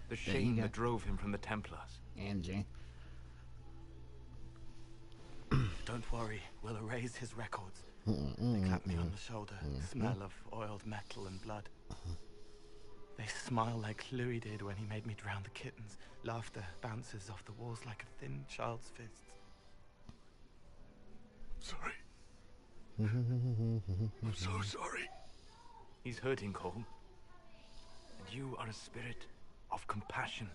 The shame that drove him from the Templars. Angie. Don't worry, we'll erase his records. They clap me on the shoulder. Smell of oiled metal and blood. They smile like Louis did when he made me drown the kittens. Laughter bounces off the walls like a thin child's fist. Sorry. I'm so sorry. He's hurting, Cole. And you are a spirit of compassion.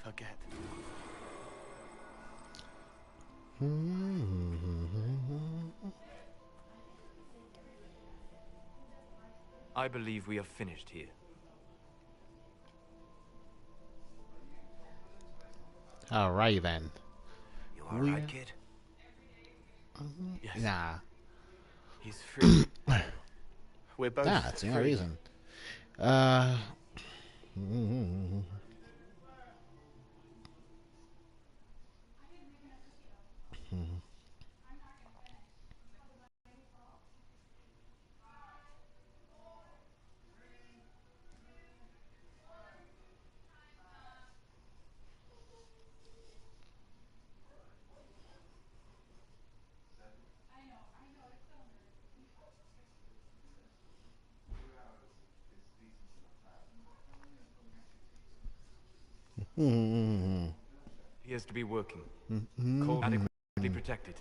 Forget. I believe we are finished here. Alright then. You alright, kid? Yes. Nah. He's free. We're both Nah, that's the only free. reason. He has to be working. Cole adequately protected.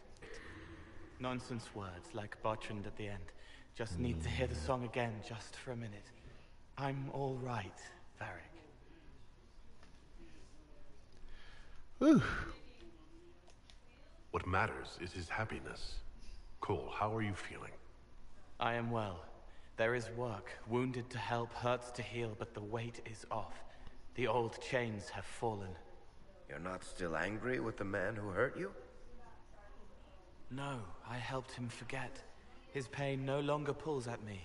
Nonsense words like Bertrand at the end. Just need to hear the song again just for a minute. I'm all right, Varric. What matters is his happiness. Cole, how are you feeling? I am well. There is work. Wounded to help, hurts to heal, but the weight is off. The old chains have fallen. You're not still angry with the man who hurt you? No, I helped him forget. His pain no longer pulls at me.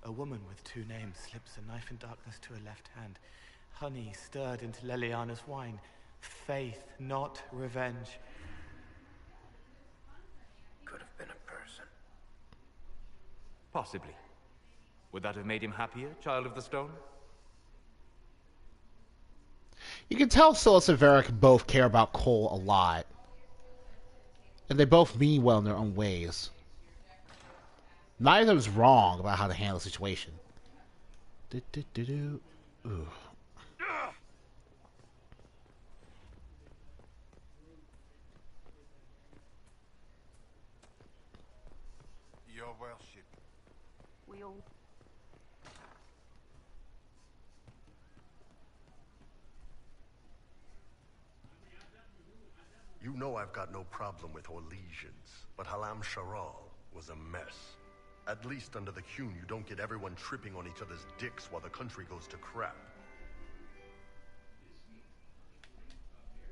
A woman with two names slips a knife in darkness to her left hand. Honey stirred into Leliana's wine. Faith, not revenge. Could have been a person. Possibly. Would that have made him happier, Child of the Stone? You can tell Silas and Varric both care about Cole a lot. And they both mean well in their own ways. Neither of them is wrong about how to handle the situation. Ooh. Your worship. We all... You know I've got no problem with Orlesians, but Halamshiral was a mess. At least under the Qun, you don't get everyone tripping on each other's dicks while the country goes to crap.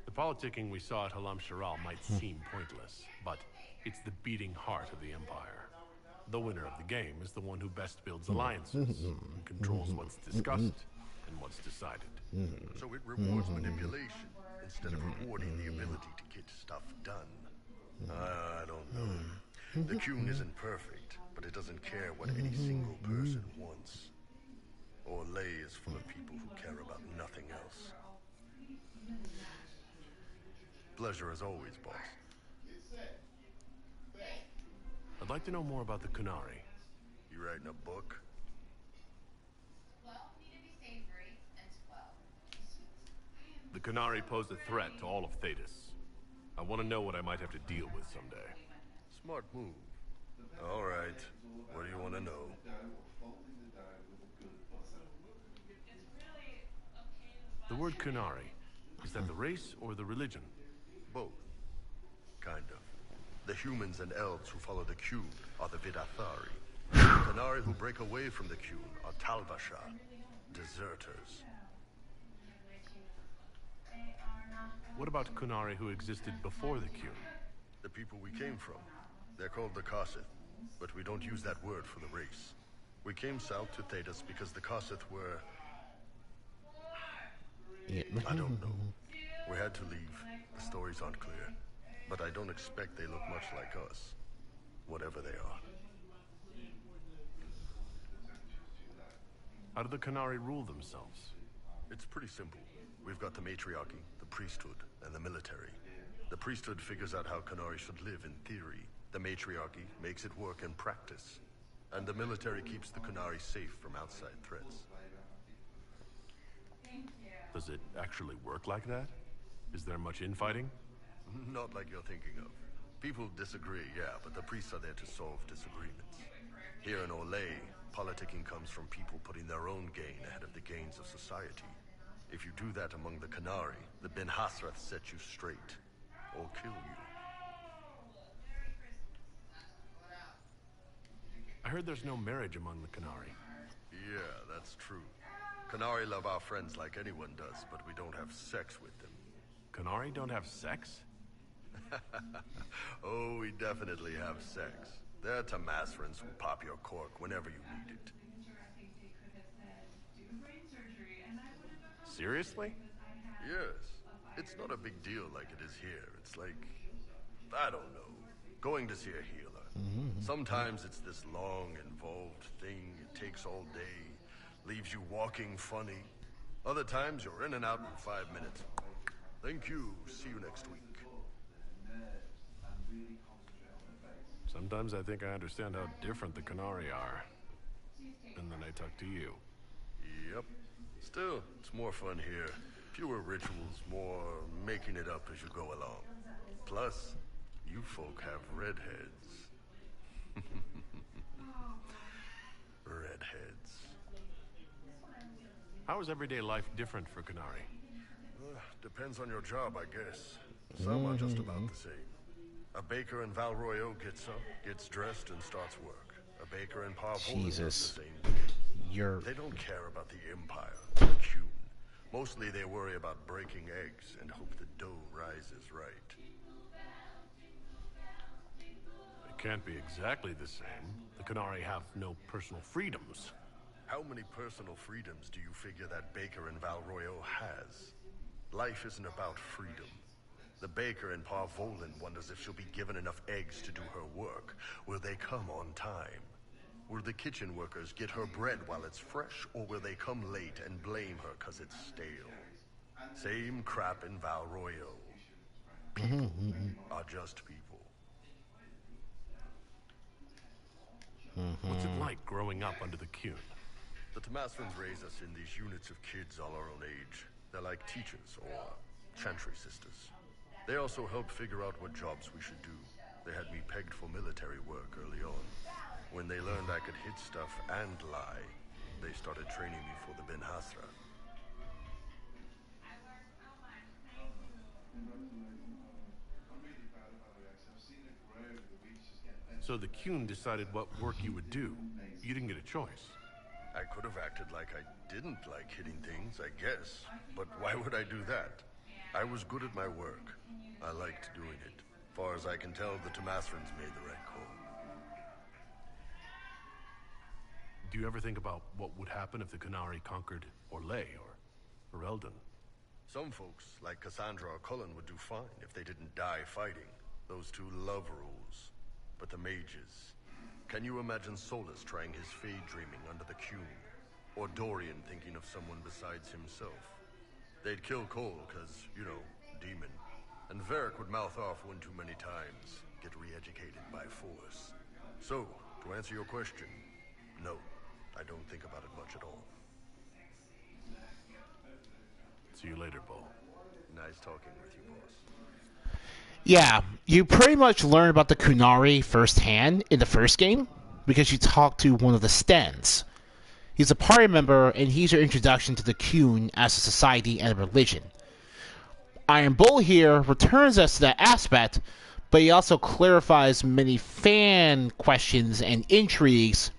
The politicking we saw at Halamshiral might seem pointless, but it's the beating heart of the Empire. The winner of the game is the one who best builds alliances, and controls what's discussed and what's decided. So it rewards manipulation instead of rewarding the ability to get stuff done. I don't know. The Qun isn't perfect, but it doesn't care what any single person wants. Orlais is full of people who care about nothing else. Pleasure as always, boss. I'd like to know more about the Qunari. You writing a book? The Qunari pose a threat to all of Thetis. I want to know what I might have to deal with someday. Smart move. All right. What do you want to know? The word Kunari, is that the race or the religion? Both. Kind of. The humans and elves who follow the Qun are the Vidathari. The Kunari who break away from the Qun are Talbasha, deserters. What about Kunari who existed before the Qun? The people we came from. They're called the Kossith, but we don't use that word for the race. We came south to Thedas because the Kossith were... I don't know. We had to leave. The stories aren't clear. But I don't expect they look much like us. Whatever they are. How do the Kunari rule themselves? It's pretty simple. We've got the matriarchy, the priesthood, and the military. The priesthood figures out how Kunari should live in theory. The matriarchy makes it work in practice. And the military keeps the Kunari safe from outside threats. Does it actually work like that? Is there much infighting? Not like you're thinking of. People disagree, yeah, but the priests are there to solve disagreements. Here in Olay, politicking comes from people putting their own gain ahead of the gains of society. If you do that among the Kunari, the Ben Hasrath set you straight. Or kill you. I heard there's no marriage among the Kunari. Yeah, that's true. Kunari love our friends like anyone does, but we don't have sex with them. Kunari don't have sex? Oh, we definitely have sex. They're Tamasrans who pop your cork whenever you need it. Seriously? Yes. It's not a big deal like it is here. It's like, I don't know, going to see a healer. Sometimes it's this long, involved thing. It takes all day, leaves you walking funny. Other times you're in and out in 5 minutes. Thank you. See you next week. Sometimes I think I understand how different the Kunari are. And then I talk to you. Yep. Still, it's more fun here. Fewer rituals, more making it up as you go along. Plus, you folk have redheads. Redheads. How is everyday life different for Kunari? Depends on your job, I guess. Some are just about the same. A baker in Val Royeaux gets up, gets dressed, and starts work. A baker in Parvola does the same thing. They don't care about the Empire, the Qun. Mostly they worry about breaking eggs and hope the dough rises right. It can't be exactly the same. The Kunari have no personal freedoms. How many personal freedoms do you figure that baker in Val Royeaux has? Life isn't about freedom. The baker in Parvolan wonders if she'll be given enough eggs to do her work. Will they come on time? Will the kitchen workers get her bread while it's fresh, or will they come late and blame her because it's stale? Same crap in Val Royeaux. People are just people. What's it like growing up under the Qun? The Tamasrans raise us in these units of kids all our own age. They're like teachers or chantry sisters. They also help figure out what jobs we should do. They had me pegged for military work early on. When they learned I could hit stuff and lie, they started training me for the Ben Hasra. So the Qun decided what work you would do. You didn't get a choice. I could have acted like I didn't like hitting things, I guess. But why would I do that? I was good at my work. I liked doing it. Far as I can tell, the Tamasrans made the right call. Do you ever think about what would happen if the Kunari conquered Orlais or Eldon? Some folks, like Cassandra or Cullen, would do fine if they didn't die fighting. Those two love rules. But the mages... Can you imagine Solus trying his fade dreaming under the Qun? Or Dorian thinking of someone besides himself? They'd kill Cole, because, you know, demon. And Varric would mouth off one too many times, get re-educated by force. So, to answer your question, no, I don't think about it much at all. See you later, Bo. Nice talking with you, boss. Yeah, you pretty much learn about the Kunari firsthand in the first game because you talk to one of the Stens. He's a party member, and he's your introduction to the Kun as a society and a religion. Iron Bull here returns us to that aspect, but he also clarifies many fan questions and intrigues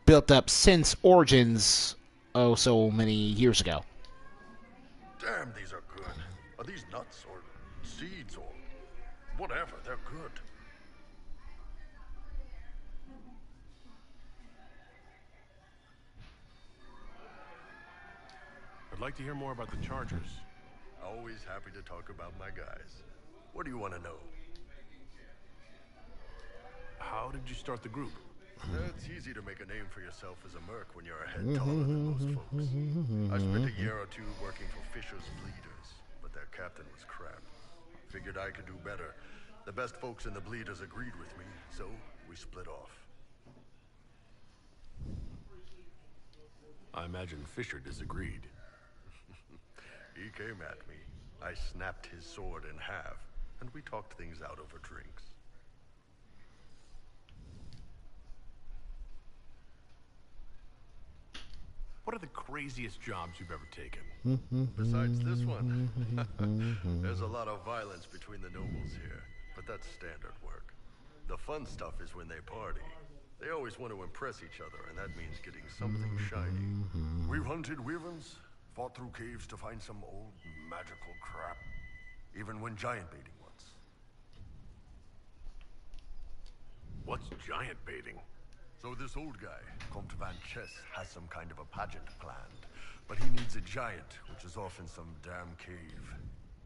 built up since Origins, oh so many years ago. Damn, these are good. Are these nuts or seeds or whatever? They're good. I'd like to hear more about the Chargers. Always happy to talk about my guys. What do you want to know? How did you start the group? It's easy to make a name for yourself as a merc when you're a head taller than most folks. I spent a year or two working for Fisher's Bleeders, but their captain was crap. Figured I could do better. The best folks in the Bleeders agreed with me, so we split off. I imagine Fisher disagreed. He came at me. I snapped his sword in half, and we talked things out over drinks. What are the craziest jobs you've ever taken? Besides this one, there's a lot of violence between the nobles here, but that's standard work. The fun stuff is when they party. They always want to impress each other, and that means getting something shiny. We've hunted wyverns, fought through caves to find some old magical crap. Even went giant baiting once. What's giant baiting? So this old guy, Comte Van Chess, has some kind of a pageant planned. But he needs a giant, which is off in some damn cave.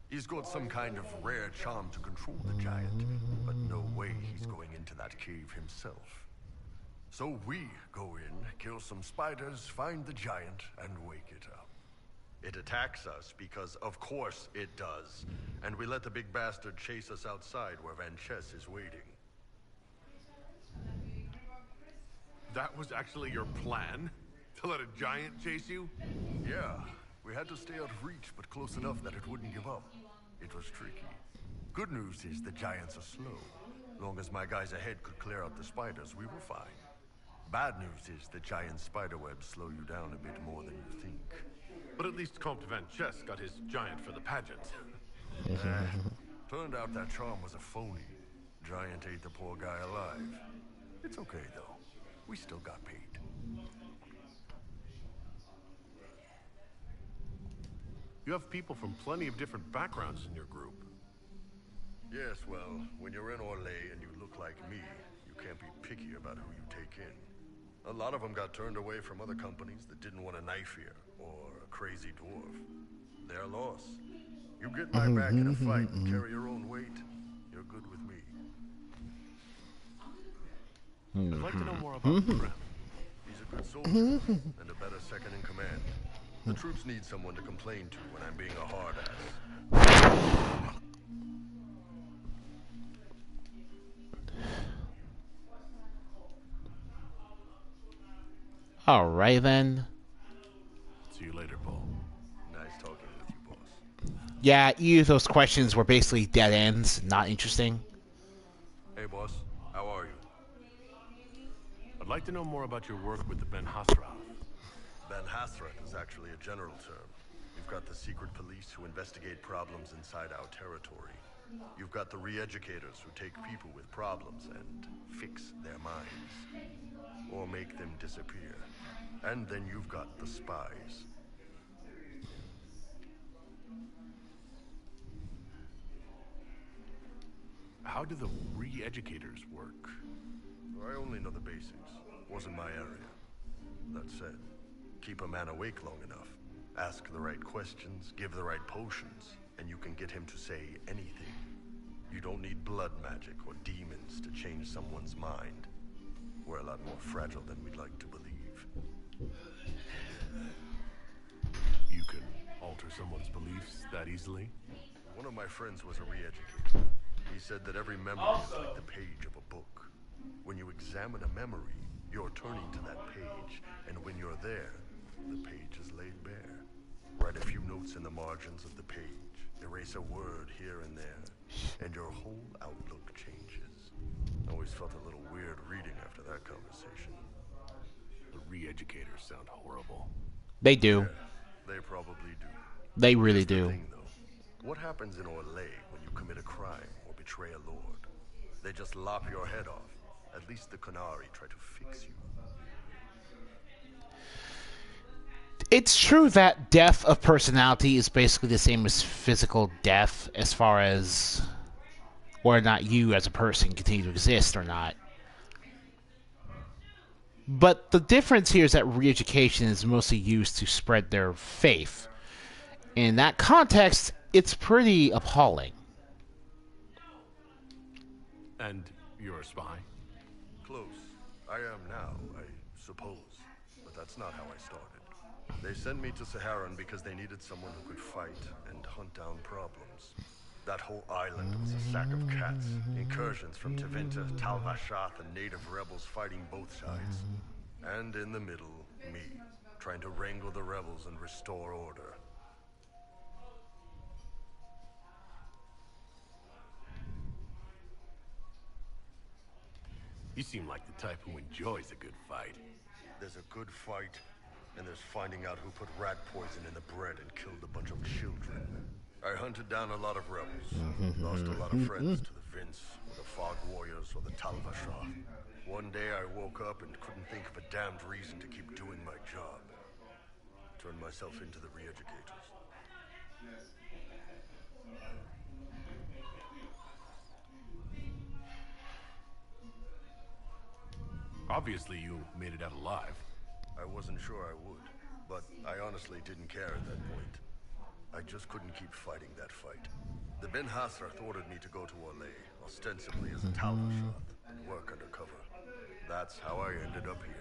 He's got some kind of rare charm to control the giant, but no way he's going into that cave himself. So we go in, kill some spiders, find the giant, and wake it up. It attacks us because, of course, it does. And we let the big bastard chase us outside where Van Chess is waiting. That was actually your plan? To let a giant chase you? Yeah, we had to stay out of reach, but close enough that it wouldn't give up. It was tricky. Good news is the giants are slow. Long as my guys ahead could clear out the spiders, we were fine. Bad news is the giant spiderwebs slow you down a bit more than you think. But at least Comte Van Chess got his giant for the pageant. Turned out that charm was a phony. Giant ate the poor guy alive. It's okay, though. We still got paid. You have people from plenty of different backgrounds in your group. Yes, well, when you're in Orlais and you look like me, you can't be picky about who you take in. A lot of them got turned away from other companies that didn't want a knife here, or a crazy dwarf. Their loss. You get my back in a fight and carry your own weight, you're good with me. I'd like to know more about Prem. He's a good soldier, and a better second in command. The troops need someone to complain to when I'm being a hard-ass. Alright then. See you later, Paul. Nice talking with you, boss. Yeah, either of those questions were basically dead ends, not interesting. Hey, boss. How are you? I'd like to know more about your work with the Ben Hasra. Ben Hasrat is actually a general term. You've got the secret police who investigate problems inside our territory. You've got the re-educators who take people with problems and fix their minds. Or make them disappear. And then you've got the spies. How do the re-educators work? I only know the basics. Wasn't my area. That said, keep a man awake long enough. Ask the right questions, give the right potions, and you can get him to say anything. You don't need blood magic or demons to change someone's mind. We're a lot more fragile than we'd like to believe. You can alter someone's beliefs that easily? One of my friends was a re-educator. He said that every memory is like the page of a book. When you examine a memory, you're turning to that page, and when you're there, the page is laid bare. Write a few notes in the margins of the page. Erase a word here and there. and your whole outlook changes. Always felt a little weird reading after that conversation. The re-educators sound horrible. They do. Yeah, they probably do. They really Here's the do. thing, though. What happens in Orlais when you commit a crime or betray a lord? They just lop your head off. At least the Qunari try to fix you. It's true that death of personality is basically the same as physical death as far as whether or not you as a person continue to exist or not. But the difference here is that re-education is mostly used to spread their faith. In that context, it's pretty appalling. And you're a spy? Close. I am now, I suppose. But that's not how I started. They sent me to Saharan because they needed someone who could fight and hunt down problems. That whole island was a sack of cats. Incursions from Tevinter, Tal Vashath, and native rebels fighting both sides. And in the middle, me, trying to wrangle the rebels and restore order. You seem like the type who enjoys a good fight. There's a good fight, and there's finding out who put rat poison in the bread and killed a bunch of children. I hunted down a lot of rebels, lost a lot of friends to the Vince, or the Fog Warriors, or the Tal Vashath. One day I woke up and couldn't think of a damned reason to keep doing my job. Turned myself into the re-educators. Obviously, you made it out alive. I wasn't sure I would, but I honestly didn't care at that point. I just couldn't keep fighting that fight. The Ben Hasrath ordered me to go to Orlais, ostensibly as a Tal Vashath, and work undercover. That's how I ended up here.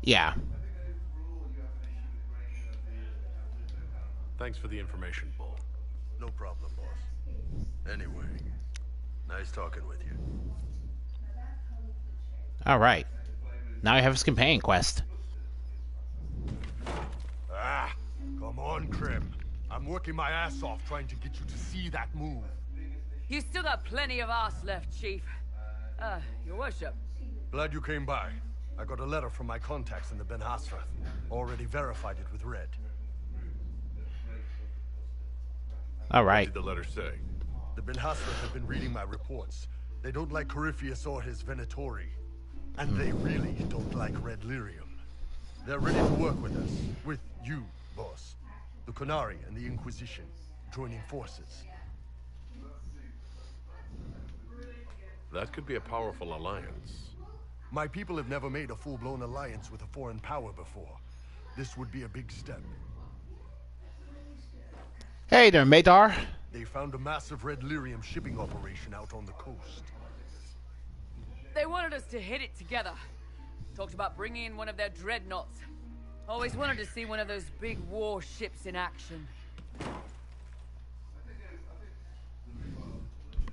Yeah. Thanks for the information, Bull. No problem, boss. Anyway, nice talking with you. Alright. Now I have his companion quest. Ah, come on, Krim. I'm working my ass off trying to get you to see that move. You still got plenty of arse left, Chief. Your worship. Glad you came by. I got a letter from my contacts in the Ben Hasrath. Already verified it with Red. Alright. What did the letter say? The Ben Hasrath have been reading my reports. They don't like Corypheus or his Venatori. And they really don't like Red Lyrium. They're ready to work with us. With you, boss. The Qunari and the Inquisition. Joining forces. That could be a powerful alliance. My people have never made a full-blown alliance with a foreign power before. This would be a big step. Hey there, Madar. They found a massive Red Lyrium shipping operation out on the coast. They wanted us to hit it together. Talked about bringing in one of their dreadnoughts. Always wanted to see one of those big warships in action.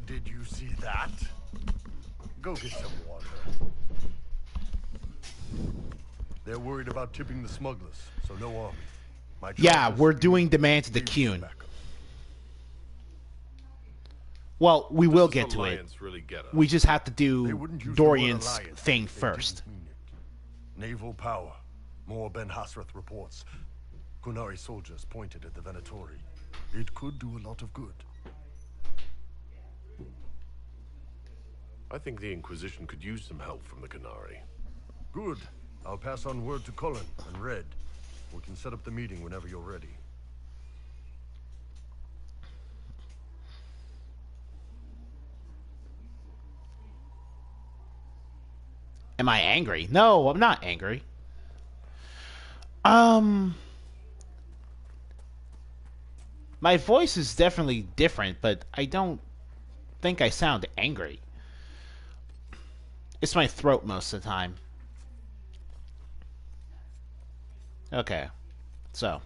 Did you see that? Go get some water. They're worried about tipping the smugglers, so no army. Yeah, we're doing demand to the Qun. Well, we will get to it. Really We just have to do Dorian's thing first. Naval power. More Ben Hasrath reports. Qunari soldiers pointed at the Venatori. It could do a lot of good. I think the Inquisition could use some help from the Qunari. Good. I'll pass on word to Cullen and Red. We can set up the meeting whenever you're ready. Am I angry? No, I'm not angry. My voice is definitely different, but I don't think I sound angry. It's my throat most of the time. Okay, so.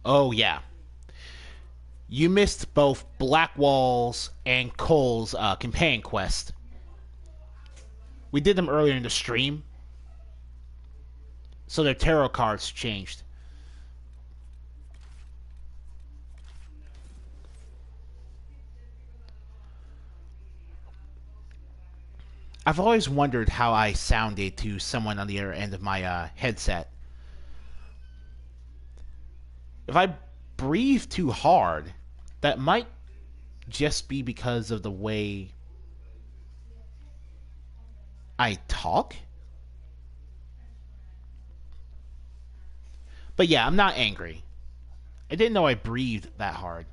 Oh, yeah. You missed both Blackwall's and Cole's companion quest. We did them earlier in the stream, so their tarot cards changed. I've always wondered how I sounded to someone on the other end of my headset. If I breathe too hard, that might just be because of the way I talk. But yeah, I'm not angry. I didn't know I breathed that hard.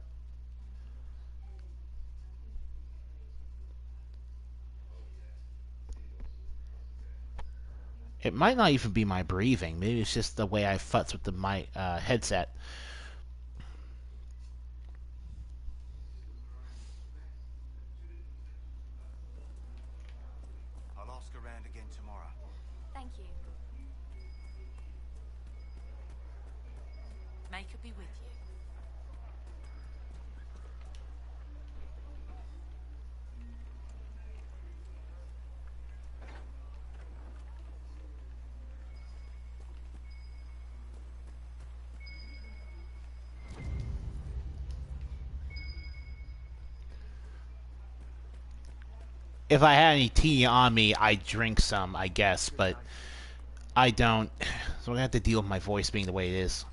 It might not even be my breathing. Maybe it's just the way I futz with my headset. I'll ask around again tomorrow. Thank you. May could be with you. If I had any tea on me, I'd drink some, I guess, but I don't. So I'm gonna have to deal with my voice being the way it is.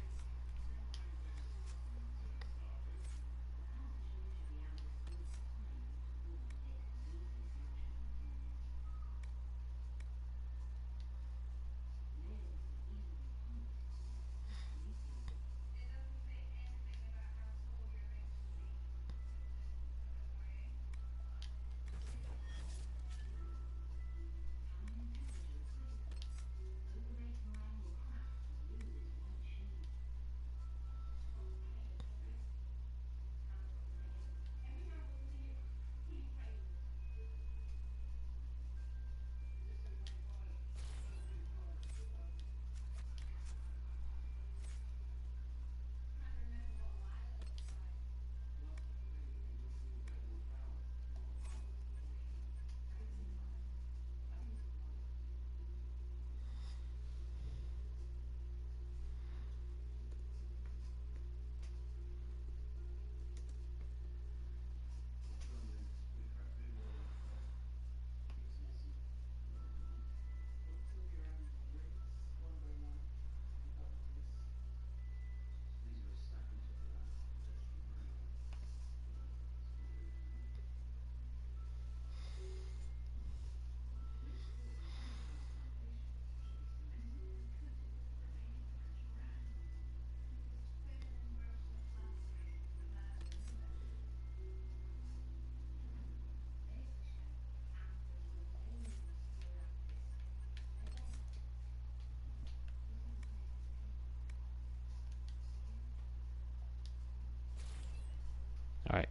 All right.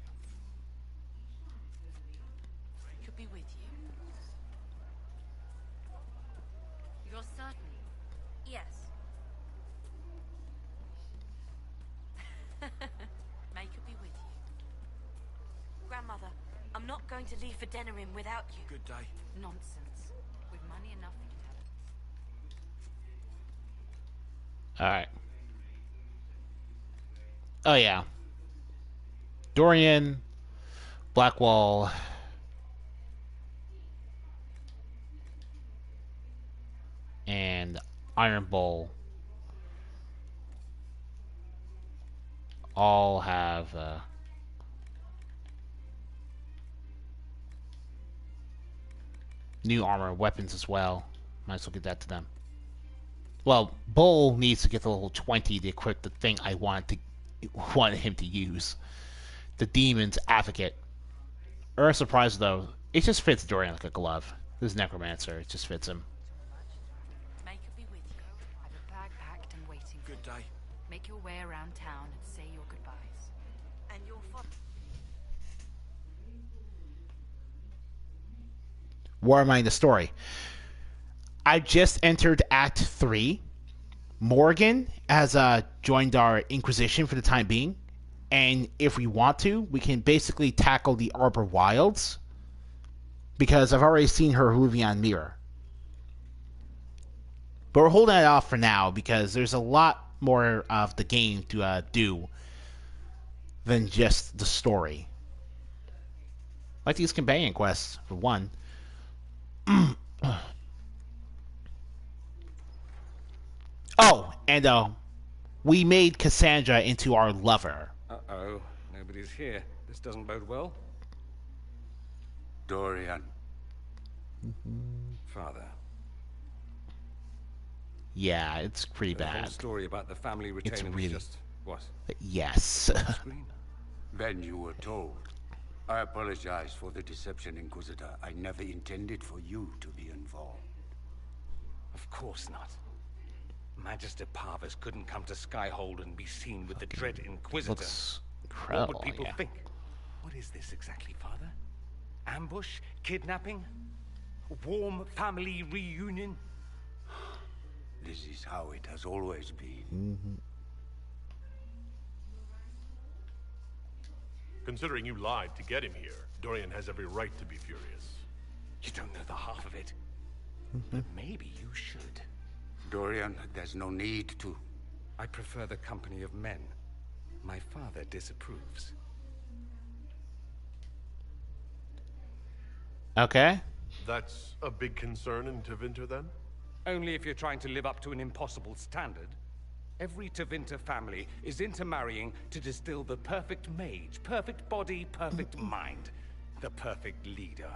Could be with you. You're certain? Yes. May could be with you. Grandmother, I'm not going to leave for Denerim without you. Good day. Nonsense. With money enough for you to have. All right. Oh yeah. Dorian, Blackwall, and Iron Bull all have new armor, weapons as well. Might as well get that to them. Well, Bull needs to get the level 20 to equip the thing I wanted him to use. The Demon's Advocate. Or a surprise though, it just fits Dorian like a glove. This Necromancer, it just fits him. May could be with you. I've a bag packed and waiting. Good day. Make your way around town and say your goodbyes. And your father. Where am I in the story? I just entered Act 3. Morgan has joined our Inquisition for the time being, and if we want to, we can basically tackle the Arbor Wilds, because I've already seen her Ruvian mirror. But we're holding it off for now because there's a lot more of the game to do than just the story. Like these companion quests, for one. Oh, and we made Cassandra into our lover. Uh-oh. Nobody's here. This doesn't bode well. Dorian. Father. Yeah, it's pretty The whole bad. story about the family retaining really- was just... what? Yes. Then you were told. I apologize for the deception, Inquisitor. I never intended for you to be involved. Of course not. Magister Parvis couldn't come to Skyhold and be seen with the dread Inquisitor. Looks What incredible, would people yeah. think? What is this exactly, Father? Ambush? Kidnapping? Warm family reunion? This is how it has always been. Mm-hmm. Considering you lied to get him here, Dorian has every right to be furious. You don't know the half of it. Mm-hmm. But maybe you should. Dorian, there's no need to. I prefer the company of men. My father disapproves. Okay. That's a big concern in Tevinter, then? Only if you're trying to live up to an impossible standard. Every Tevinter family is intermarrying to distill the perfect mage, perfect body, perfect mind, the perfect leader.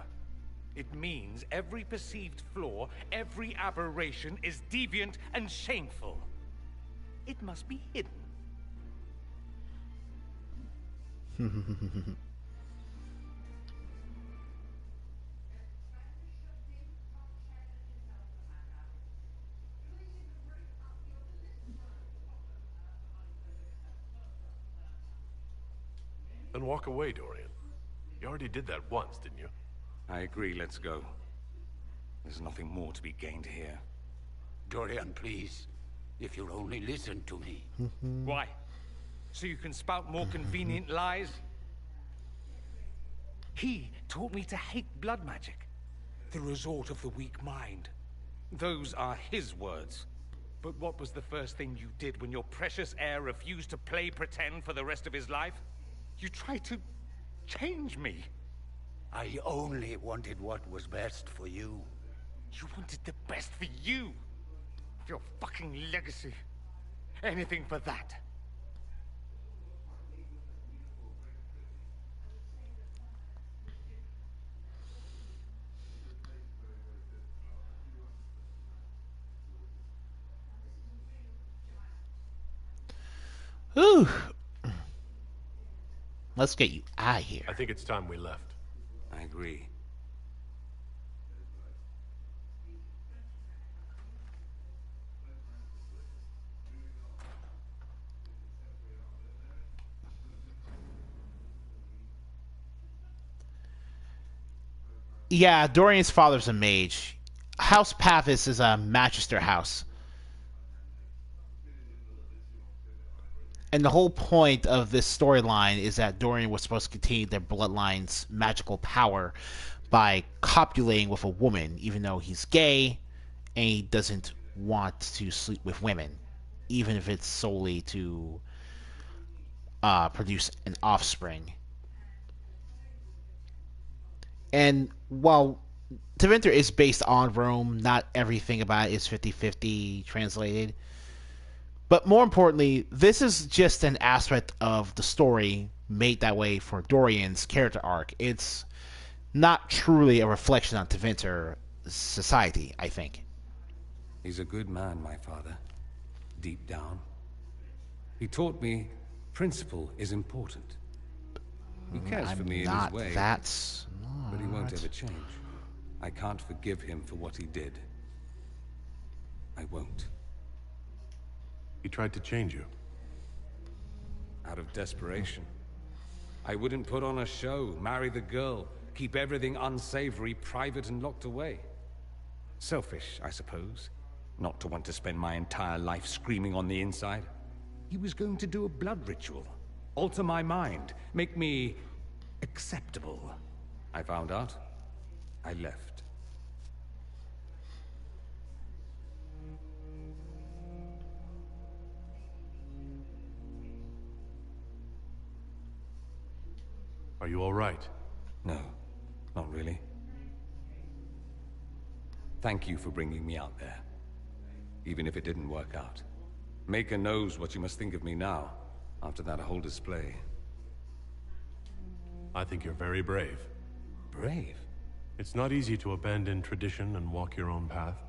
It means every perceived flaw, every aberration is deviant and shameful. It must be hidden. Then walk away, Dorian. You already did that once, didn't you? I agree, let's go. There's nothing more to be gained here. Dorian, please. If you'll only listen to me. Why? So you can spout more convenient lies? He taught me to hate blood magic. The resort of the weak mind. Those are his words. But what was the first thing you did when your precious heir refused to play pretend for the rest of his life? You tried to change me. I only wanted what was best for you. You wanted the best for you. Your fucking legacy. Anything for that. Whew. Let's get you out of here. I think it's time we left. I agree. Yeah, Dorian's father's a mage. House Pavis is a Magister house. And the whole point of this storyline is that Dorian was supposed to continue their bloodline's magical power by copulating with a woman, even though he's gay and he doesn't want to sleep with women, even if it's solely to produce an offspring. And while Tevinter is based on Rome, not everything about it is 50-50 translated. But more importantly, this is just an aspect of the story made that way for Dorian's character arc. It's not truly a reflection on Tevinter society, I think. He's a good man, my father. Deep down. He taught me principle is important. He cares for me in his way. That's but he won't ever change. I can't forgive him for what he did. I won't. He tried to change you. Out of desperation. I wouldn't put on a show, marry the girl, keep everything unsavory, private and locked away. Selfish, I suppose. Not to want to spend my entire life screaming on the inside. He was going to do a blood ritual. Alter my mind. Make me acceptable. I found out. I left. Are you all right? No, not really. Thank you for bringing me out there. Even if it didn't work out. Maker knows what you must think of me now, after that whole display. I think you're very brave. Brave? It's not easy to abandon tradition and walk your own path.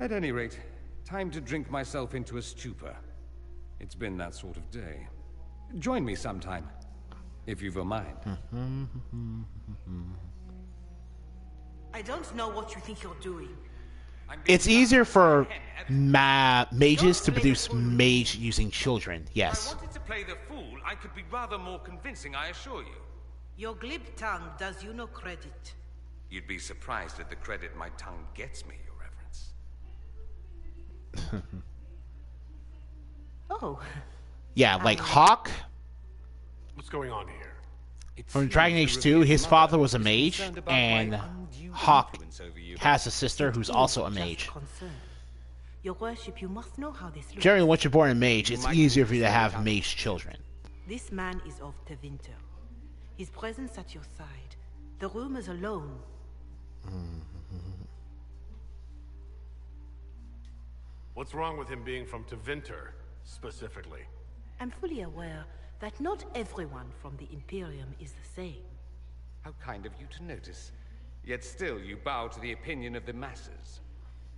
At any rate, time to drink myself into a stupor. It's been that sort of day. Join me sometime, if you've a mind. I don't know what you think you're doing. It's easier for mages to produce mage using children, yes. If I wanted to play the fool, I could be rather more convincing, I assure you. Your glib tongue does you no credit. You'd be surprised at the credit my tongue gets me, Your Reverence. Oh. Yeah, like Hawk. What's going on here? From Dragon Age 2, his father was a mage, and Hawk has a sister who's also a mage. Your worship, you must know how this looks. Generally, once you're born a mage, it's easier for you to have mage children. This man is of Tevinter. His presence at your side. The rumors alone. What's wrong with him being from Tevinter, specifically? I'm fully aware that not everyone from the Imperium is the same. How kind of you to notice. Yet still you bow to the opinion of the masses.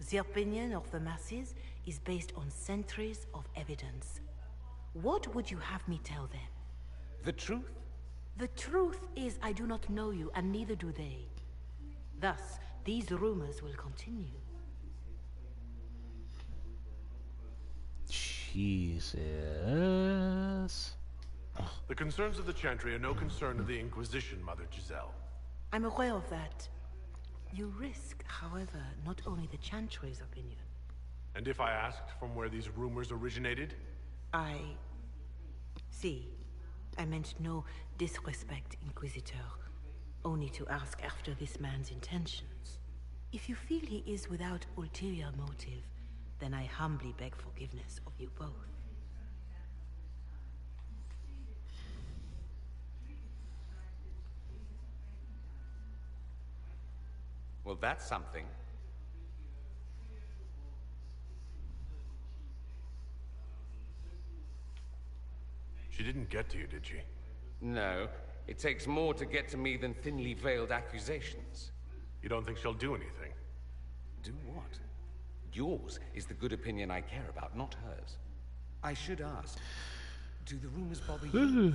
The opinion of the masses is based on centuries of evidence. What would you have me tell them? The truth? The truth is I do not know you, and neither do they. Thus, these rumors will continue. Jesus. The concerns of the Chantry are no concern of the Inquisition, Mother Giselle. I'm aware of that. You risk, however, not only the Chantry's opinion. And if I asked from where these rumors originated? See, I meant no disrespect, Inquisitor. Only to ask after this man's intentions. If you feel he is without ulterior motive, then I humbly beg forgiveness of you both. Well, that's something. She didn't get to you, did she? No. It takes more to get to me than thinly veiled accusations. You don't think she'll do anything? Do what? Yours is the good opinion I care about, not hers. I should ask, do the rumors bother you?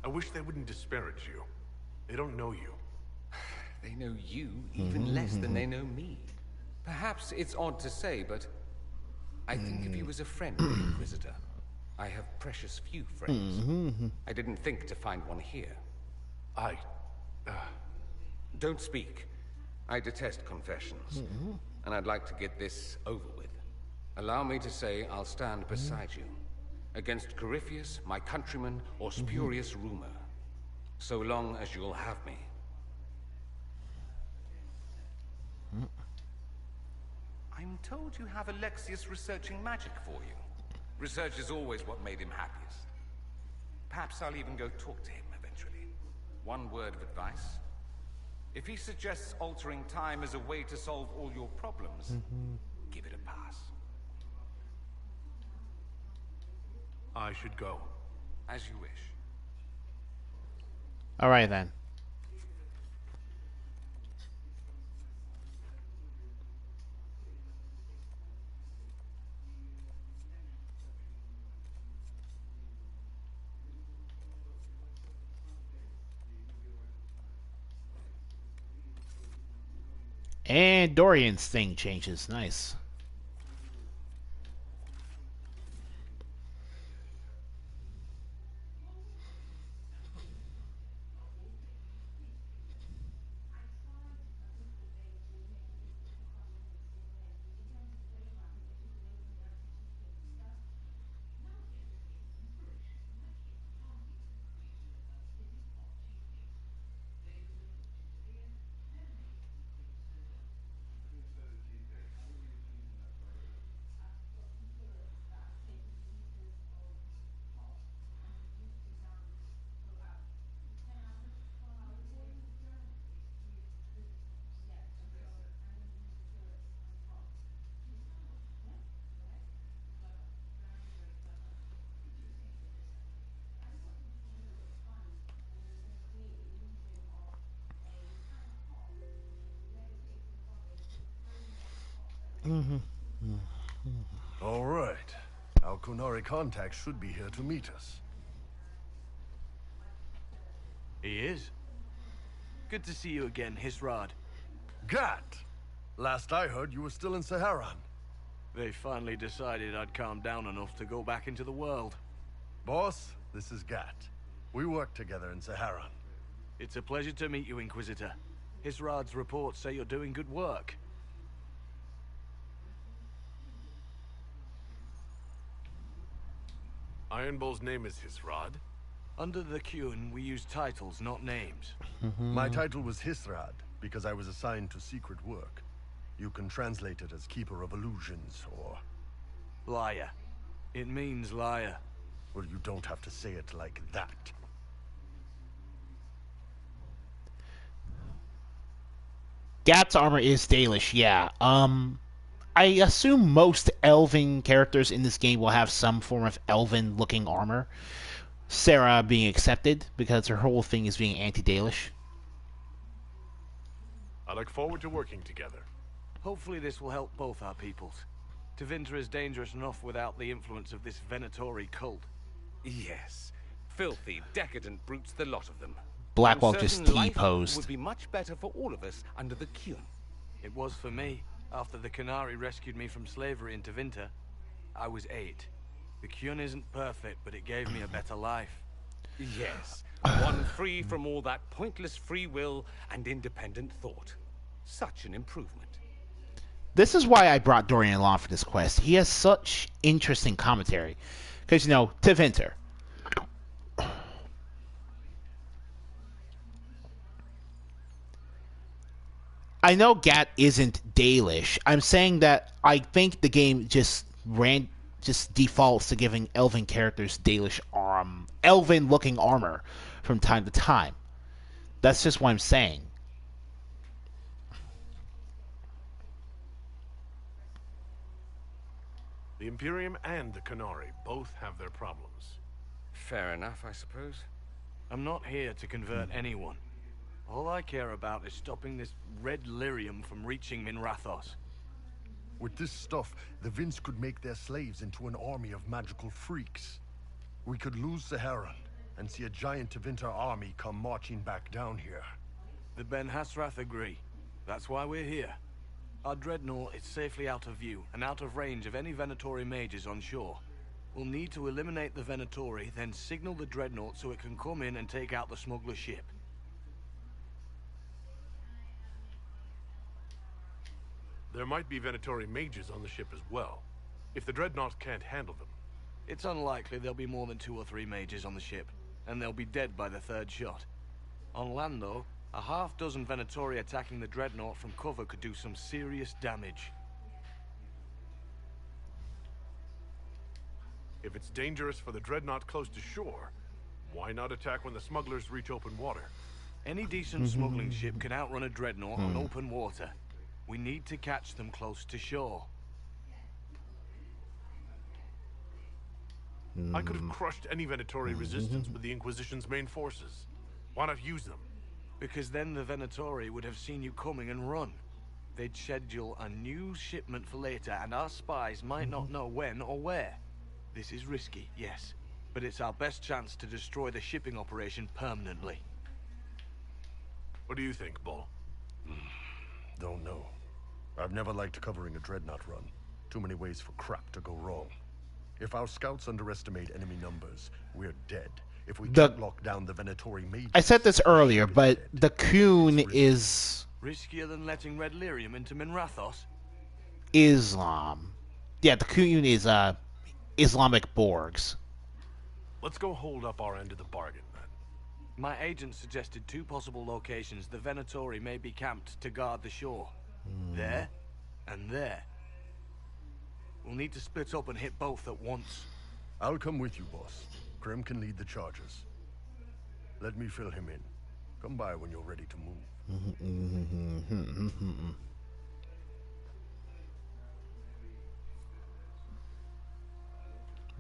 I wish they wouldn't disparage you. They don't know you. They know you even less than they know me. Perhaps it's odd to say, but I think of you as a friend, Inquisitor. I have precious few friends. I didn't think to find one here. Don't speak. I detest confessions. And I'd like to get this over with. Allow me to say I'll stand beside you. Against Corypheus, my countryman, or spurious rumor. So long as you'll have me. I'm told you have Alexius researching magic for you. Research is always what made him happiest. Perhaps I'll even go talk to him eventually. One word of advice. If he suggests altering time as a way to solve all your problems, give it a pass. I should go. As you wish. All right, then. And Dorian's thing changes. Nice. All right. Our Kunari contact should be here to meet us. He is. Good to see you again, Hisrad. Gat! Last I heard, you were still in Saharan. They finally decided I'd calmed down enough to go back into the world. Boss, this is Gat. We work together in Saharan. It's a pleasure to meet you, Inquisitor. Hisrad's reports say you're doing good work. Iron Bull's name is Hisrad. Under the Qun, we use titles, not names. My title was Hisrad, because I was assigned to secret work. You can translate it as Keeper of Illusions, or... Liar. It means liar. Well, you don't have to say it like that. Gat's armor is Dalish, yeah. I assume most elven characters in this game will have some form of elven-looking armor. Sarah being accepted, because her whole thing is being anti-Dalish. I look forward to working together. Hopefully this will help both our peoples. Tevinter is dangerous enough without the influence of this Venatori cult. Yes. Filthy, decadent brutes, the lot of them. Blackwall I'm just certain life T-posed. would be much better for all of us under the Qun. It was for me. After the Qunari rescued me from slavery in Tevinter, I was 8. The Qun isn't perfect, but it gave me a better life. Yes. One free from all that pointless free will and independent thought. Such an improvement. This is why I brought Dorian along for this quest. He has such interesting commentary. Because, you know, Tevinter. I know Gat isn't Dalish. I'm saying that I think the game just defaults to giving elven characters Dalish elven-looking armor from time to time. That's just what I'm saying. The Imperium and the Qunari both have their problems. Fair enough, I suppose. I'm not here to convert anyone. All I care about is stopping this red lyrium from reaching Minrathos. With this stuff, the Vince could make their slaves into an army of magical freaks. We could lose Saharan and see a giant Tevinter army come marching back down here. The Ben Hasrath agree. That's why we're here. Our dreadnought is safely out of view and out of range of any Venatori mages on shore. We'll need to eliminate the Venatori, then signal the dreadnought so it can come in and take out the smuggler ship. There might be Venatori mages on the ship as well, if the Dreadnought can't handle them. It's unlikely there'll be more than 2 or 3 mages on the ship, and they'll be dead by the 3rd shot. On land, though, a half-dozen Venatori attacking the Dreadnought from cover could do some serious damage. If it's dangerous for the Dreadnought close to shore, why not attack when the smugglers reach open water? Any decent smuggling ship can outrun a Dreadnought on open water. We need to catch them close to shore. I could have crushed any Venatori resistance with the Inquisition's main forces. Why not use them? Because then the Venatori would have seen you coming and run. They'd schedule a new shipment for later, and our spies might not know when or where. This is risky, yes, but it's our best chance to destroy the shipping operation permanently. What do you think, Bull? Don't know. I've never liked covering a dreadnought run. Too many ways for crap to go wrong. If our scouts underestimate enemy numbers, we're dead. If we can't lock down the Venatori mages... I said this earlier, but the Qun is... Riskier than letting Red Lyrium into Minrathos? Islam. Yeah, the Qun is Islamic Borgs. Let's go hold up our end of the bargain, then. My agent suggested 2 possible locations the Venatori may be camped to guard the shore. There, and there. We'll need to split up and hit both at once. I'll come with you, boss. Krim can lead the charges. Let me fill him in. Come by when you're ready to move.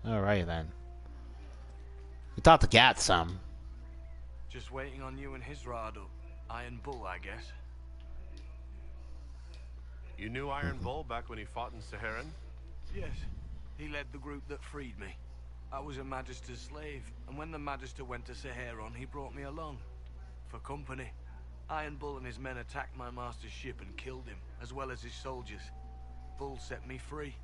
Alright then. We thought to get some. Just waiting on you and Hisrad up. Iron Bull, I guess. You knew Iron Bull back when he fought in Saharan? Yes. He led the group that freed me. I was a Magister's slave, and when the Magister went to Saharan, he brought me along. For company. Iron Bull and his men attacked my master's ship and killed him, as well as his soldiers. Bull set me free.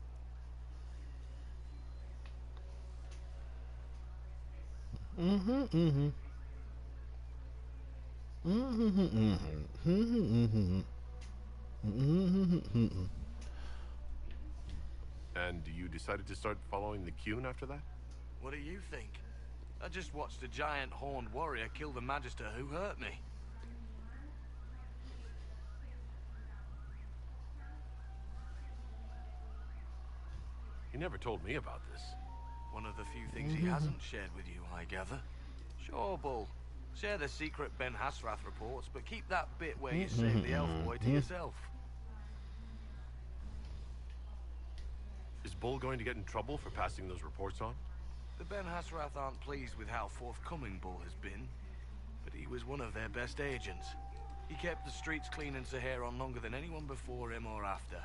And you decided to start following the Qun after that? What do you think? I just watched a giant horned warrior kill the Magister who hurt me. He never told me about this. One of the few things he hasn't shared with you, I gather. Sure, Bull. Share the secret Ben Hasrath reports, but keep that bit where you saved the elf boy to yourself. Is Bull going to get in trouble for passing those reports on? The Ben Hasrath aren't pleased with how forthcoming Bull has been, but he was one of their best agents. He kept the streets clean in Saharan longer than anyone before him or after.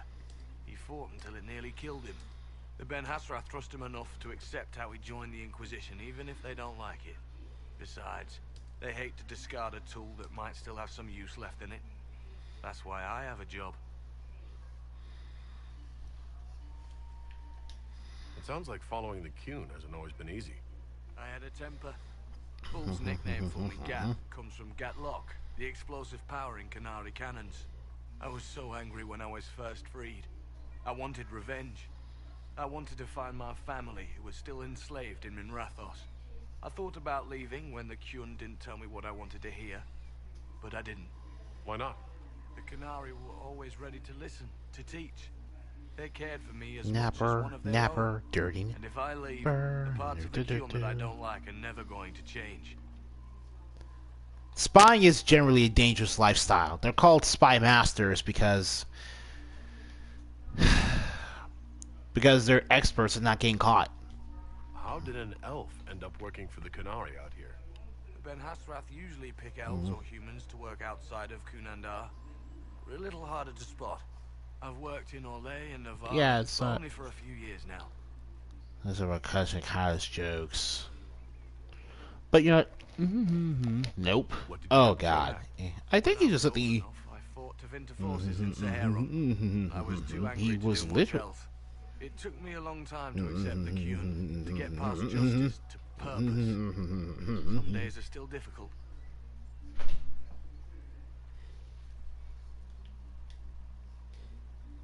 He fought until it nearly killed him. The Ben Hasrath trust him enough to accept how he joined the Inquisition, even if they don't like it. Besides, they hate to discard a tool that might still have some use left in it. That's why I have a job. It sounds like following the Qun hasn't always been easy. I had a temper. Bull's nickname for me, Gat, comes from Gatlock, the explosive power in Canary cannons. I was so angry when I was first freed. I wanted revenge. I wanted to find my family who was still enslaved in Minrathos. I thought about leaving when the Qun didn't tell me what I wanted to hear, but I didn't. Why not? The Canary were always ready to listen, to teach. They cared for me as much as one of their own. Dirty. And if I leave, the parts of the Qun that I don't like are never going to change. Spying is generally a dangerous lifestyle. They're called spy masters because they're experts at not getting caught. How did an elf end up working for the Canary out here? The Ben Hasrath usually pick elves or humans to work outside of Kunandar. We're a little harder to spot. I've worked in Orlais and Navarre, Yeah, it's only for a few years now. Those are our cousin Kyle's jokes. But you know what? Nope. Oh god. I think he just at the I fought Tevinter forces in Saharan. I was too angry he to was do much literally else. It took me a long time to accept the Qun, to get past justice to purpose. Some days are still difficult.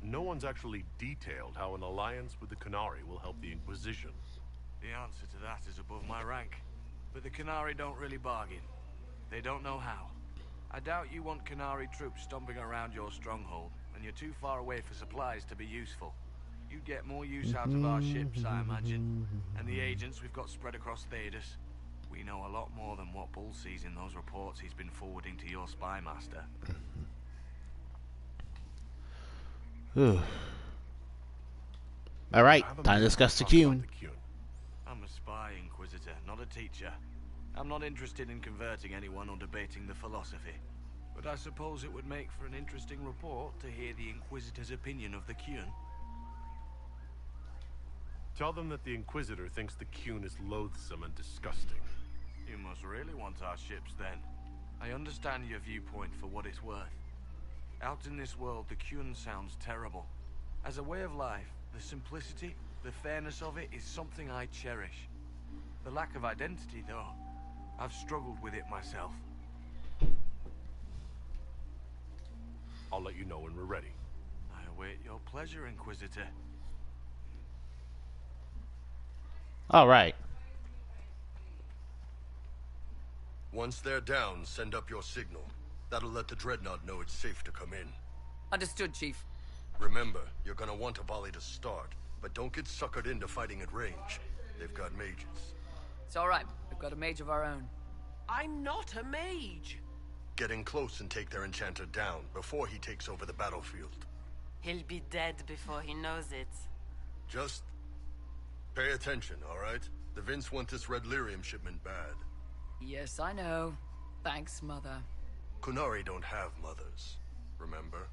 No one's actually detailed how an alliance with the Canary will help the Inquisition. The answer to that is above my rank. But the Canary don't really bargain. They don't know how. I doubt you want Canary troops stomping around your stronghold, and you're too far away for supplies to be useful. You'd get more use out of our ships, I imagine. And the agents we've got spread across Thedas. We know a lot more than what Bull sees in those reports he's been forwarding to your spy master. Alright, time to discuss the Qun. I'm a spy, Inquisitor, not a teacher. I'm not interested in converting anyone or debating the philosophy. But I suppose it would make for an interesting report to hear the Inquisitor's opinion of the Qun. Tell them that the Inquisitor thinks the Qun is loathsome and disgusting. You must really want our ships, then. I understand your viewpoint for what it's worth. Out in this world, the Qun sounds terrible. As a way of life, the simplicity, the fairness of it is something I cherish. The lack of identity, though, I've struggled with it myself. I'll let you know when we're ready. I await your pleasure, Inquisitor. Alright. Once they're down, send up your signal. That'll let the Dreadnought know it's safe to come in. Understood, Chief. Remember, you're gonna want a volley to start, but don't get suckered into fighting at range. They've got mages. It's all right. We've got a mage of our own. I'm not a mage. Get in close and take their enchanter down before he takes over the battlefield. He'll be dead before he knows it. Just pay attention, all right? The Vince want this red lyrium shipment bad. Yes, I know. Thanks, Mother. Kunari don't have mothers, remember?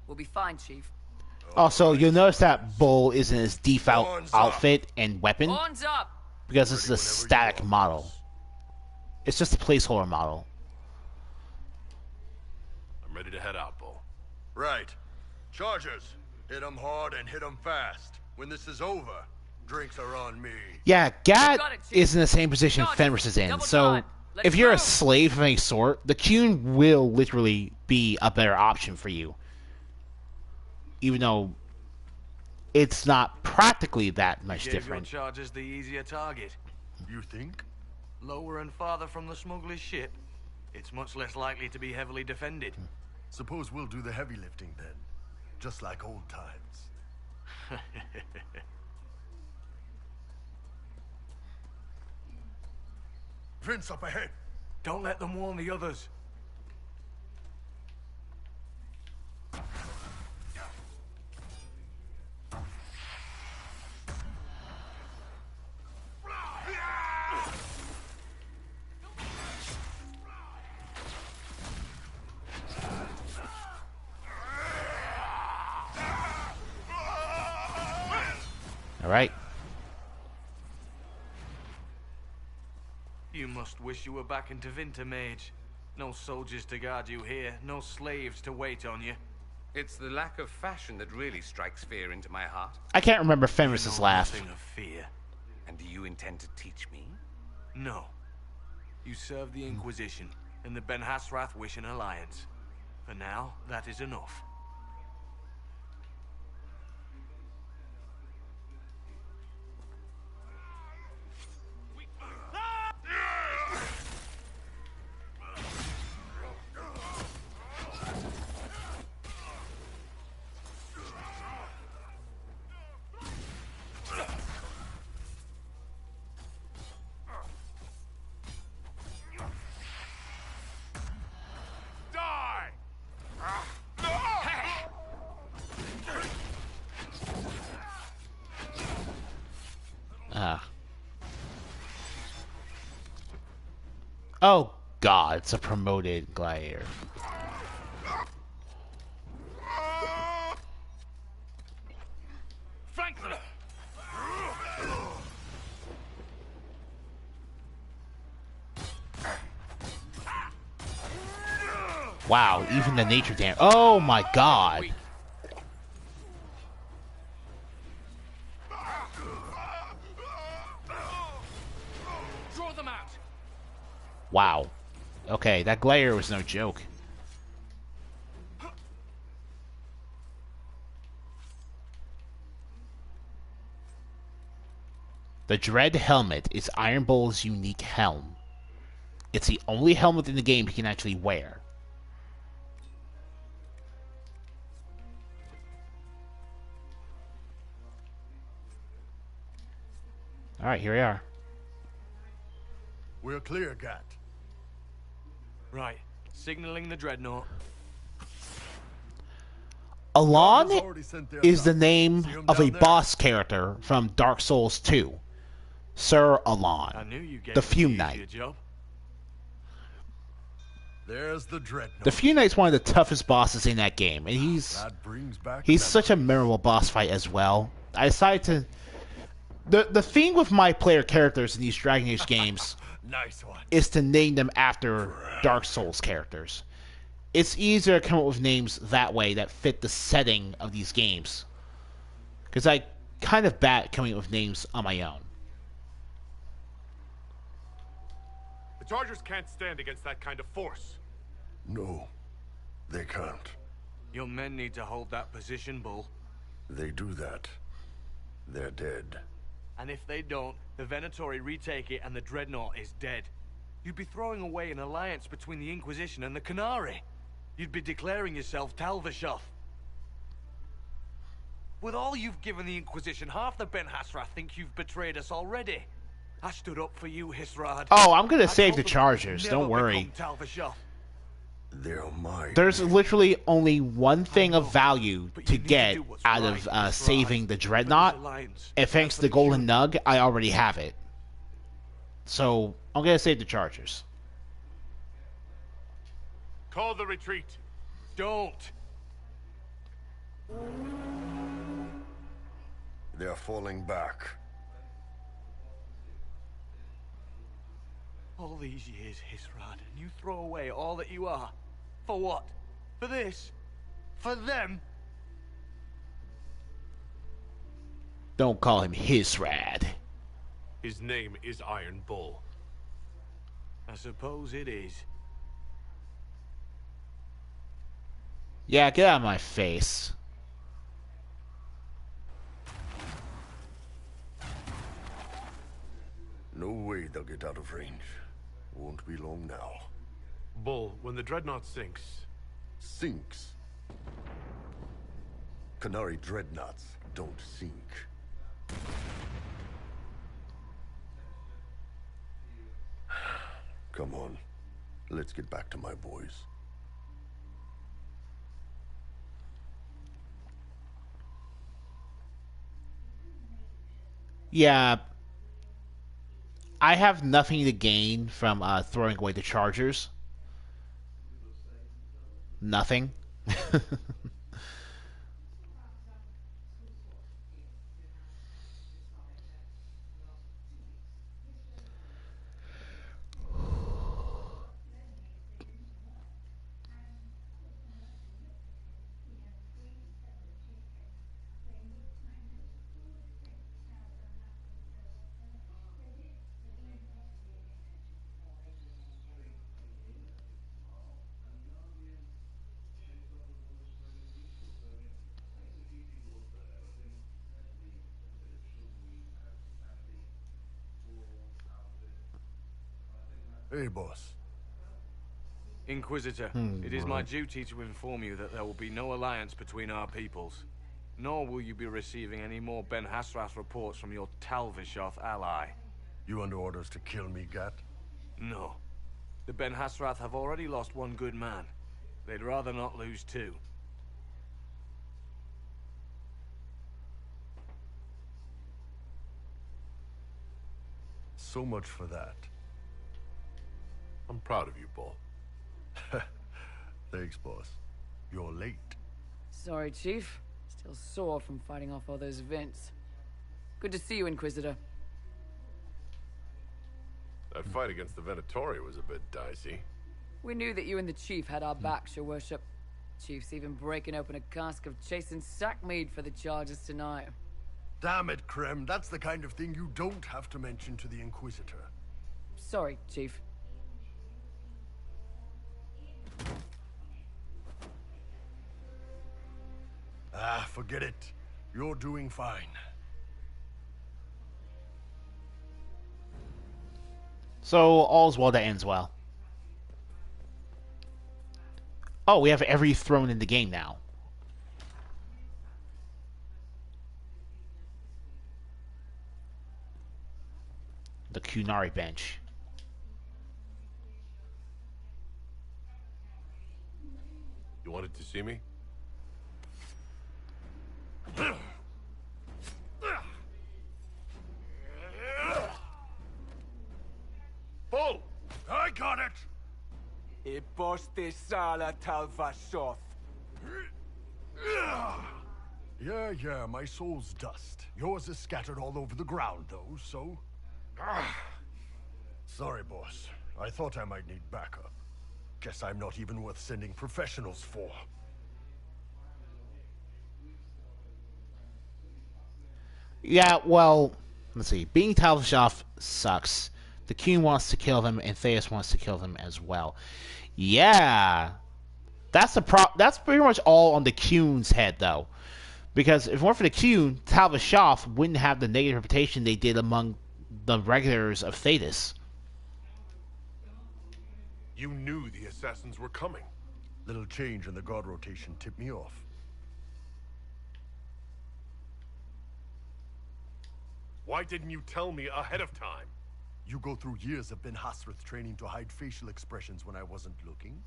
We'll be fine, Chief. Also, you'll notice that Bull is in his default outfit and weapon Horns up! because this is a static model. It's just a placeholder model. I'm ready to head out, Bull. Right. Chargers, hit 'em hard and hit 'em fast. When this is over, drinks are on me. Yeah, Gat is in the same position Fenris is in, so if you're a slave of any sort, the Cune will literally be a better option for you. Even though it's not practically that much different. Your chargers the easier target. You think? Lower and farther from the smuggler's ship, it's much less likely to be heavily defended. Suppose we'll do the heavy lifting then. Just like old times. Vince up ahead. Don't let them warn the others. All right. You must wish you were back in Tevinter, Mage. No soldiers to guard you here, no slaves to wait on you. It's the lack of fashion that really strikes fear into my heart. I can't remember Fenris's laugh. Nothing of fear. And do you intend to teach me? No. You serve the Inquisition, and the Ben Hasrath wish an alliance. For now, that is enough. Oh God, it's a promoted gladiator. Wow, even the nature damage. Oh my God. Draw them out. Wow. Okay, that glare was no joke. The Dread Helmet is Iron Bull's unique helm. It's the only helmet in the game he can actually wear. Alright, here we are. We're clear, Gat. Right. Signaling the Dreadnought. Alonne is the name of a boss character from Dark Souls 2. Sir Alonne, the Fume Knight. There's the Dreadnought. The Fume Knight's one of the toughest bosses in that game, and he's such a memorable boss fight as well. I decided to... The thing with my player characters in these Dragon Age games is to name them after Dark Souls characters. It's easier to come up with names that way that fit the setting of these games. Because I kind of bat coming up with names on my own. The Chargers can't stand against that kind of force. No, they can't. Your men need to hold that position, Bull. They do that. They're dead. And if they don't, the Venatori retake it and the Dreadnought is dead. You'd be throwing away an alliance between the Inquisition and the Canary. You'd be declaring yourself Talvashoth. With all you've given the Inquisition, half the Ben Hasrath think you've betrayed us already. I stood up for you, Hisrad. Oh, I'm gonna save the Chargers, don't worry. They're mine. There's literally only one thing of value to get out of saving the Dreadnought, and thanks to the Golden Nug, I already have it. So, I'm gonna save the Chargers. Call the retreat. Don't. They're falling back. All these years, Hisrad, and you throw away all that you are. For what? For this? For them? Don't call him Hisrad. His name is Iron Bull. I suppose it is. Yeah, get out of my face. No way they'll get out of range. Won't be long now. Bull, when the dreadnought sinks... Sinks? Qunari dreadnoughts don't sink. Come on. Let's get back to my boys. Yeah. I have nothing to gain from throwing away the Chargers. Nothing. Hey, boss. Inquisitor, it is my duty to inform you that there will be no alliance between our peoples. Nor will you be receiving any more Ben Hasrath reports from your Talvishoth ally. You under orders to kill me, Gat? No. The Ben Hasrath have already lost one good man. They'd rather not lose two. So much for that. I'm proud of you, Bull. Thanks, boss. You're late. Sorry, Chief. Still sore from fighting off all those vents. Good to see you, Inquisitor. That fight against the Venatori was a bit dicey. We knew that you and the Chief had our backs, your worship. Chief's even breaking open a cask of chastened sackmead for the charges tonight. Damn it, Krem. That's the kind of thing you don't have to mention to the Inquisitor. Sorry, Chief. Ah, forget it. You're doing fine. So, all's well that ends well. Oh, we have every throne in the game now. The Qunari bench. You wanted to see me? Bull! I got it! E poste sala Talvashoth. Yeah, my soul's dust. Yours is scattered all over the ground, though, so... Sorry, boss. I thought I might need backup. Guess I'm not even worth sending professionals for. Yeah, well, let's see. Being Talvishoth sucks. The King wants to kill them, and Theus wants to kill them as well. Yeah, that's That's pretty much all on the Qun's head, though, because if it weren't for the Qun, Talvishoth wouldn't have the negative reputation they did among the regulars of Thetis. You knew the assassins were coming. Little change in the guard rotation tipped me off. Why didn't you tell me ahead of time? You go through years of Ben Hasrath training to hide facial expressions when I wasn't looking.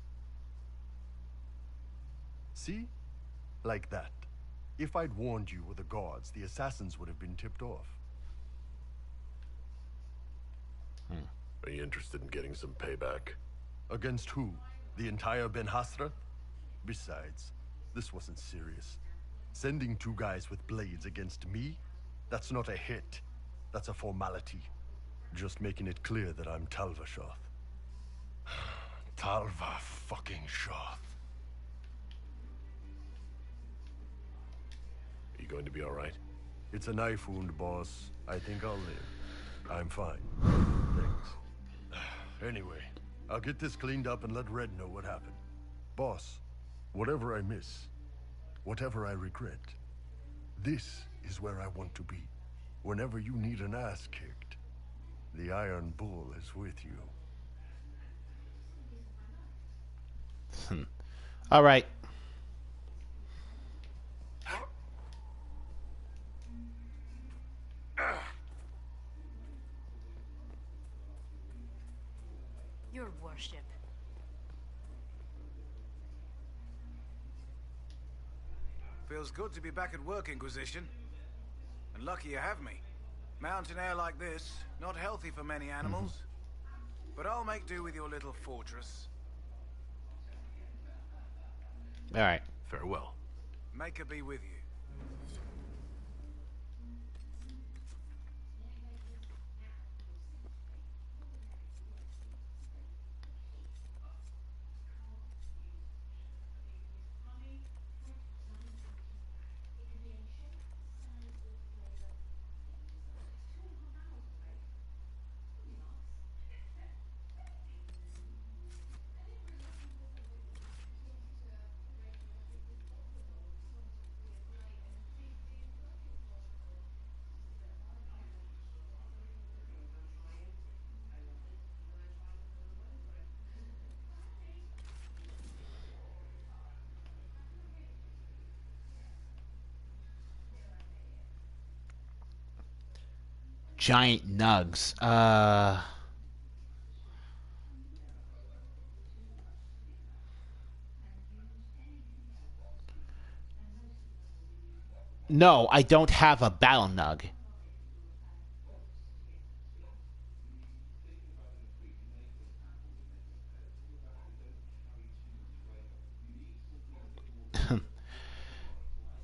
See? Like that. If I'd warned you were the guards, the assassins would have been tipped off. Are you interested in getting some payback? Against who? The entire Ben Hasrath? Besides, this wasn't serious. Sending two guys with blades against me? That's not a hit. That's a formality. Just making it clear that I'm Talva Shoth. Talva fucking Shoth. Are you going to be all right? It's a knife wound, boss. I think I'll live. I'm fine. Thanks. Anyway, I'll get this cleaned up and let Red know what happened. Boss, whatever I miss, whatever I regret, this is where I want to be. Whenever you need an ass kicked, the Iron Bull is with you. All right. Your worship. Feels good to be back at work, Inquisition. And lucky you have me. Mountain air like this, not healthy for many animals. But I'll make do with your little fortress. All right. Farewell. Make her be with you. Giant nugs. No, I don't have a battle nug.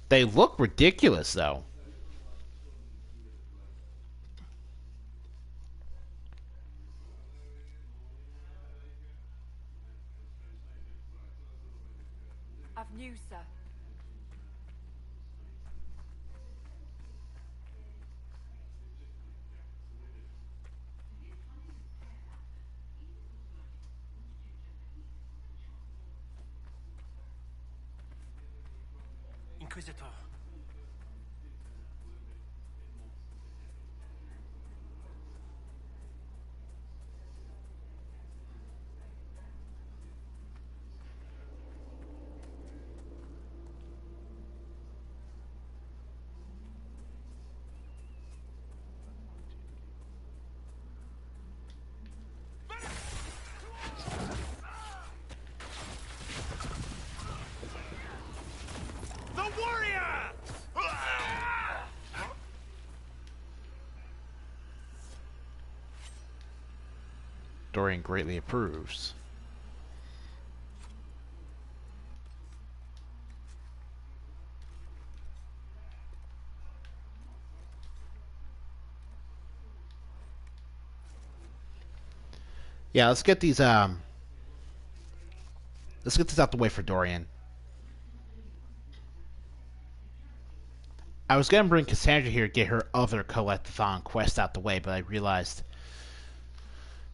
They look ridiculous, though. I've news, sir. Inquisitor. Dorian greatly approves. Yeah, let's get these out the way for Dorian. I was gonna bring Cassandra here to get her other collectathon quest out the way, but I realized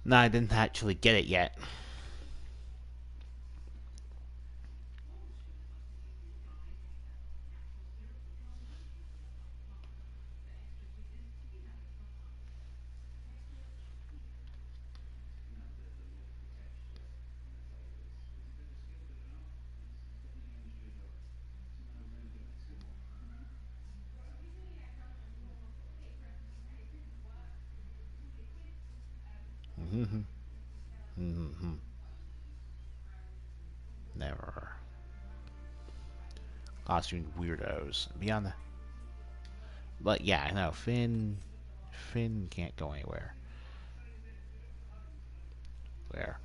no, I didn't actually get it yet. Never. Costume weirdos. Beyond the. But yeah, no, Finn can't go anywhere. Where?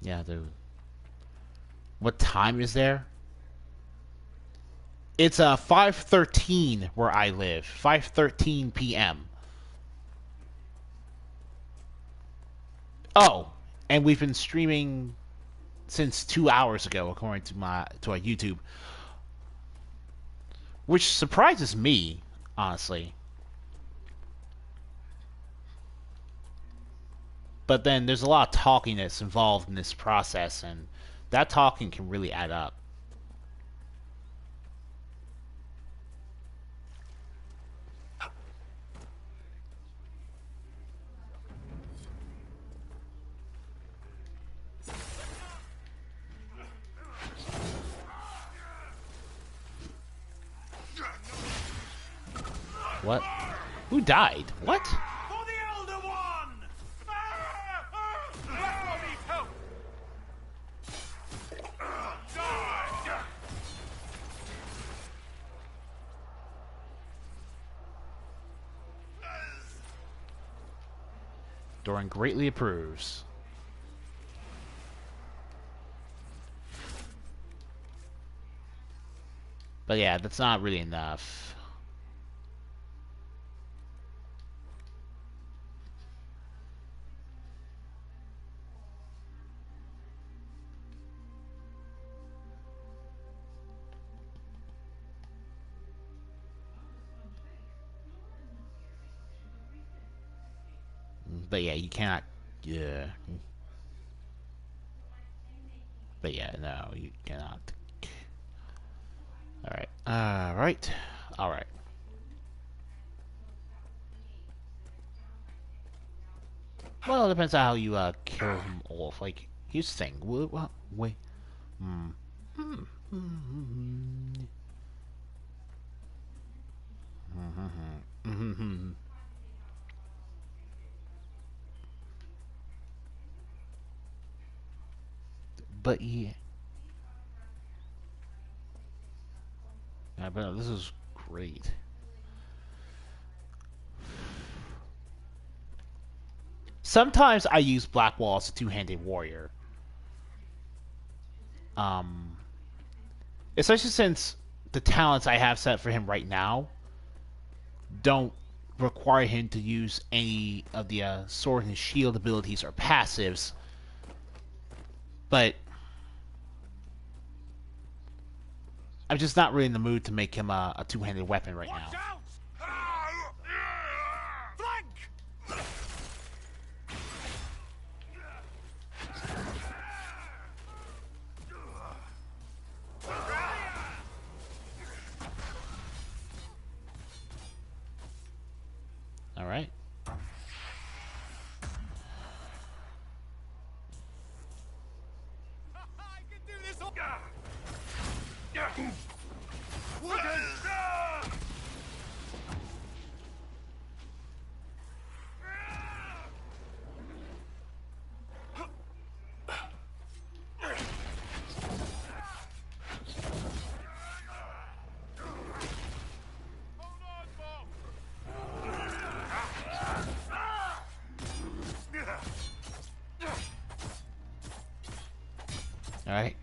Yeah, dude. What time is there? It's 5:13 where I live. 5:13 p.m. Oh, and we've been streaming since 2 hours ago, according to our YouTube, which surprises me, honestly. But then there's a lot of talking that's involved in this process, and that talking can really add up. What? Who died? What? For the Elder One! Allow me help! Die! Doran greatly approves. But yeah, that's not really enough. But yeah, you cannot. Yeah. But yeah, no, you cannot. Alright. Alright. Alright. Well, it depends on how you kill him off. Like, here's the thing. Wait. But yeah. Yeah, but this is great. Sometimes I use Blackwall as a two-handed warrior. Especially since the talents I have set for him right now don't require him to use any of the sword and shield abilities or passives. But I'm just not really in the mood to make him a two-handed weapon right now. All right. All right.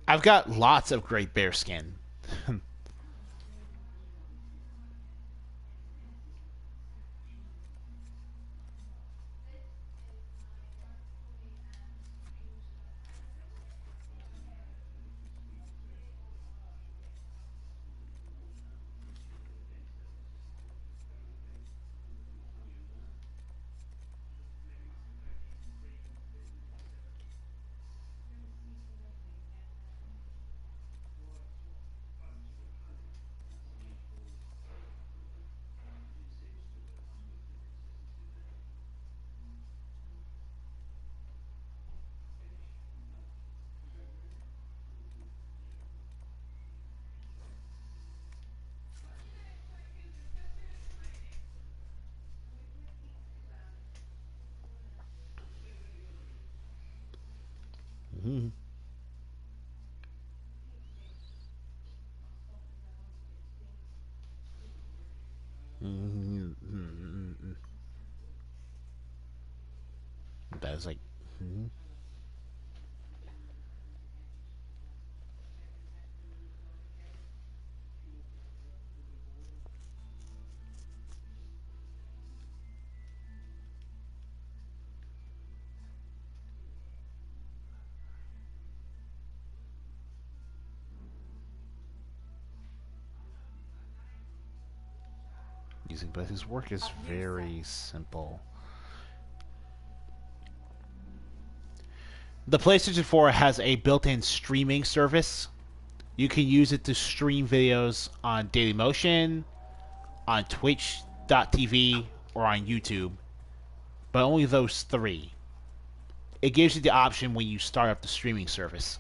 I've got lots of great bear skin. was like, but his work is very simple. The PlayStation 4 has a built-in streaming service. You can use it to stream videos on Dailymotion, on Twitch.tv, or on YouTube. But only those three. It gives you the option when you start up the streaming service.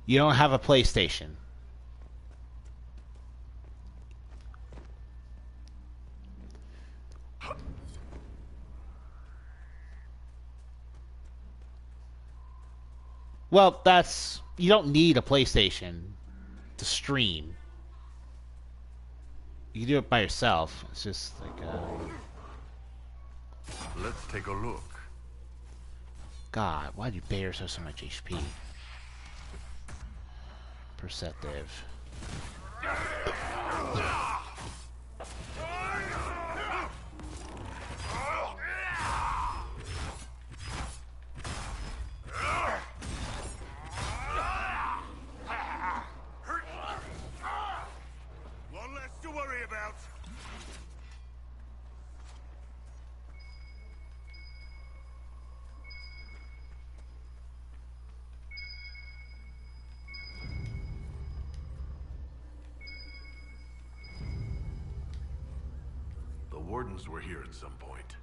You don't have a PlayStation. Well, that's... You don't need a PlayStation to stream. You can do it by yourself. It's just like Let's take a look. God, why do bears have so much HP? Perceptive. One less to worry about. The wardens were here at some point.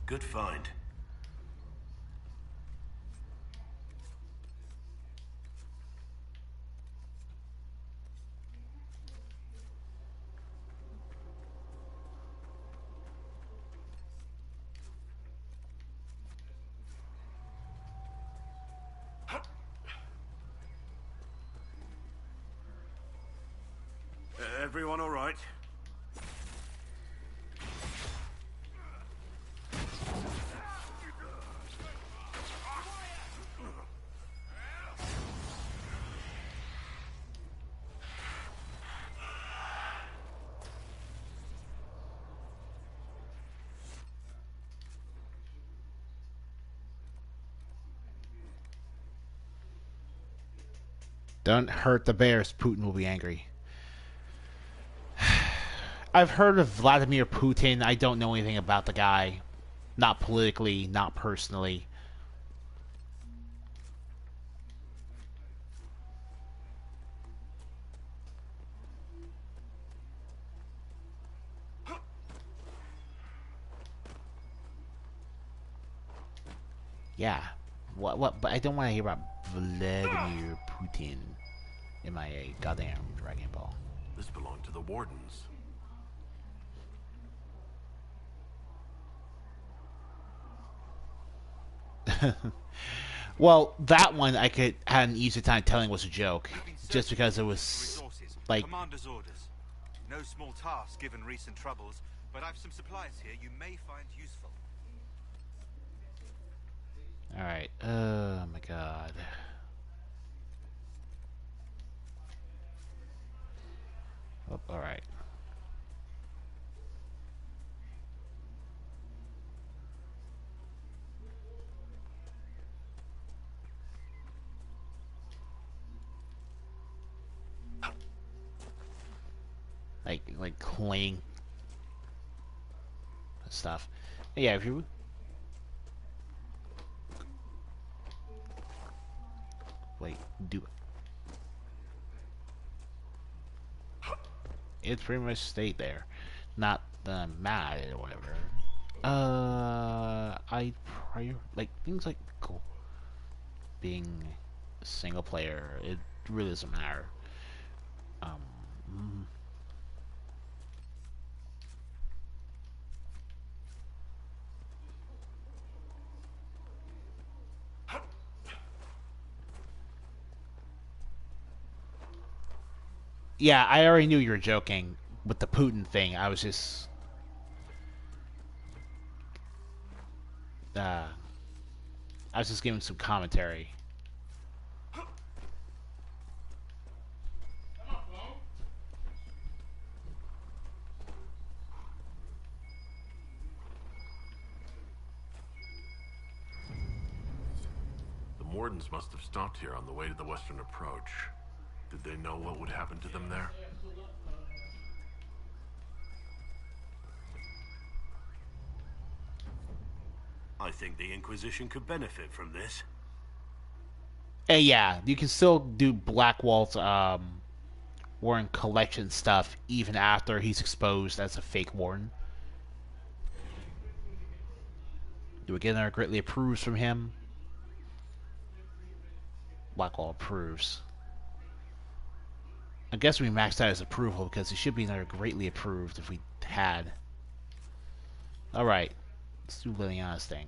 Good find. Everyone all right? Don't hurt the bears. Putin will be angry. I've heard of Vladimir Putin. I don't know anything about the guy. Not politically, not personally. Yeah. What? But I don't want to hear about Vladimir Putin. MIA. Goddamn Dragon Ball. This belonged to the wardens. Well, that one I had an easy time telling was a joke, just because it was like. Commander's orders. No small task given recent troubles, but I've some supplies here you may find useful. All right. Oh my God. Oh, all right. Like cling stuff. Yeah, if you wait, do it. It's pretty much stayed there, not mad or whatever. I prior like things like being a single player. It'd really doesn't matter. Yeah, I already knew you were joking with the Putin thing. I was just giving some commentary. The Mordens must have stopped here on the way to the western approach. Did they know what would happen to them there? I think the Inquisition could benefit from this. And yeah, you can still do Blackwall's Warren collection stuff even after he's exposed as a fake Warren. Do we get another greatly approves from him? Blackwall approves. I guess we maxed out his approval because he should be another greatly approved if we had. Alright, let's do Liliana's thing.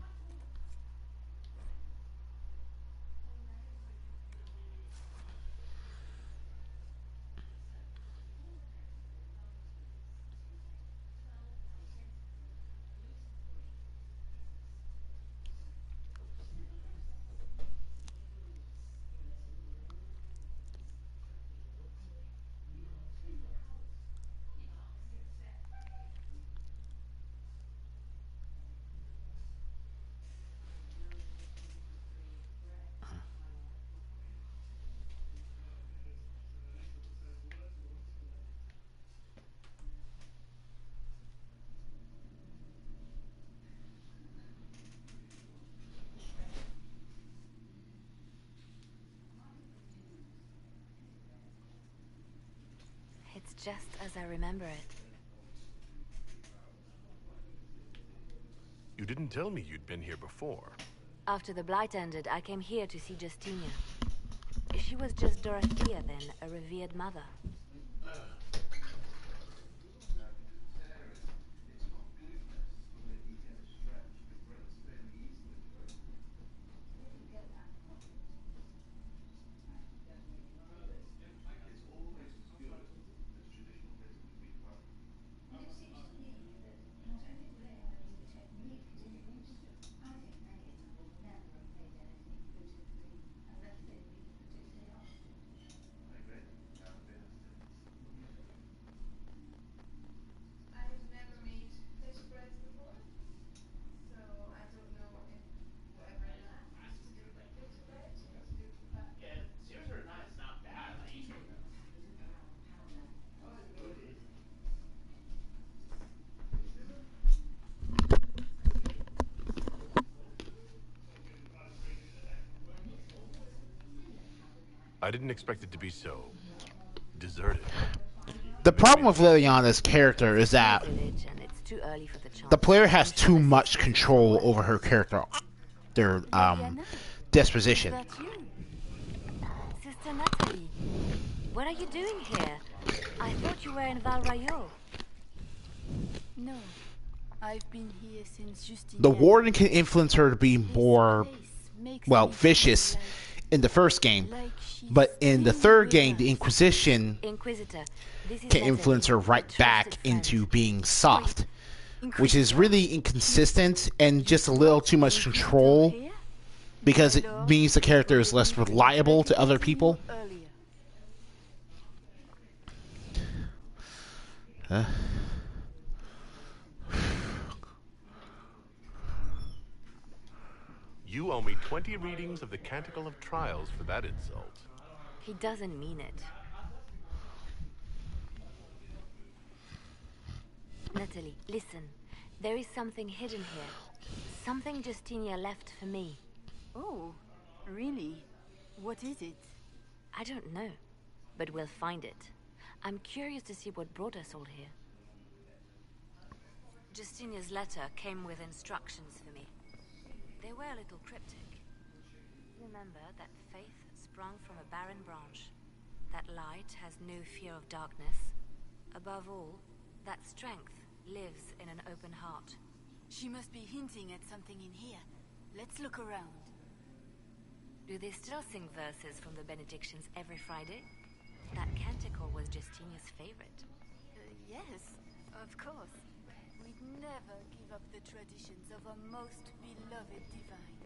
It's just as I remember it. You didn't tell me you'd been here before. After the Blight ended, I came here to see Justinia. She was just Dorothea then, a revered mother. I didn't expect it to be so deserted. The problem with Liliana's character is that the player has too much control over her character, their disposition. Sister Natalie, what are you doing here? I thought you were in Val Rayo. No, I've been here since Justinia. The Warden can influence her to be more, well, vicious in the first game, but in the third game, the Inquisition can influence her right back into being soft, which is really inconsistent and just a little too much control, because it means the character is less reliable to other people. You owe me 20 readings of the Canticle of Trials for that insult. He doesn't mean it. Natalie, listen. There is something hidden here. Something Justinia left for me. Oh, really? What is it? I don't know, but we'll find it. I'm curious to see what brought us all here. Justinia's letter came with instructions for me. They were a little cryptic. Remember that faith sprung from a barren branch. that light has no fear of darkness. Above all, that strength lives in an open heart. She must be hinting at something in here. Let's look around. Do they still sing verses from the benedictions every Friday? That canticle was Justinia's favorite. Yes, of course. We'd never give up the traditions of a most beloved divine.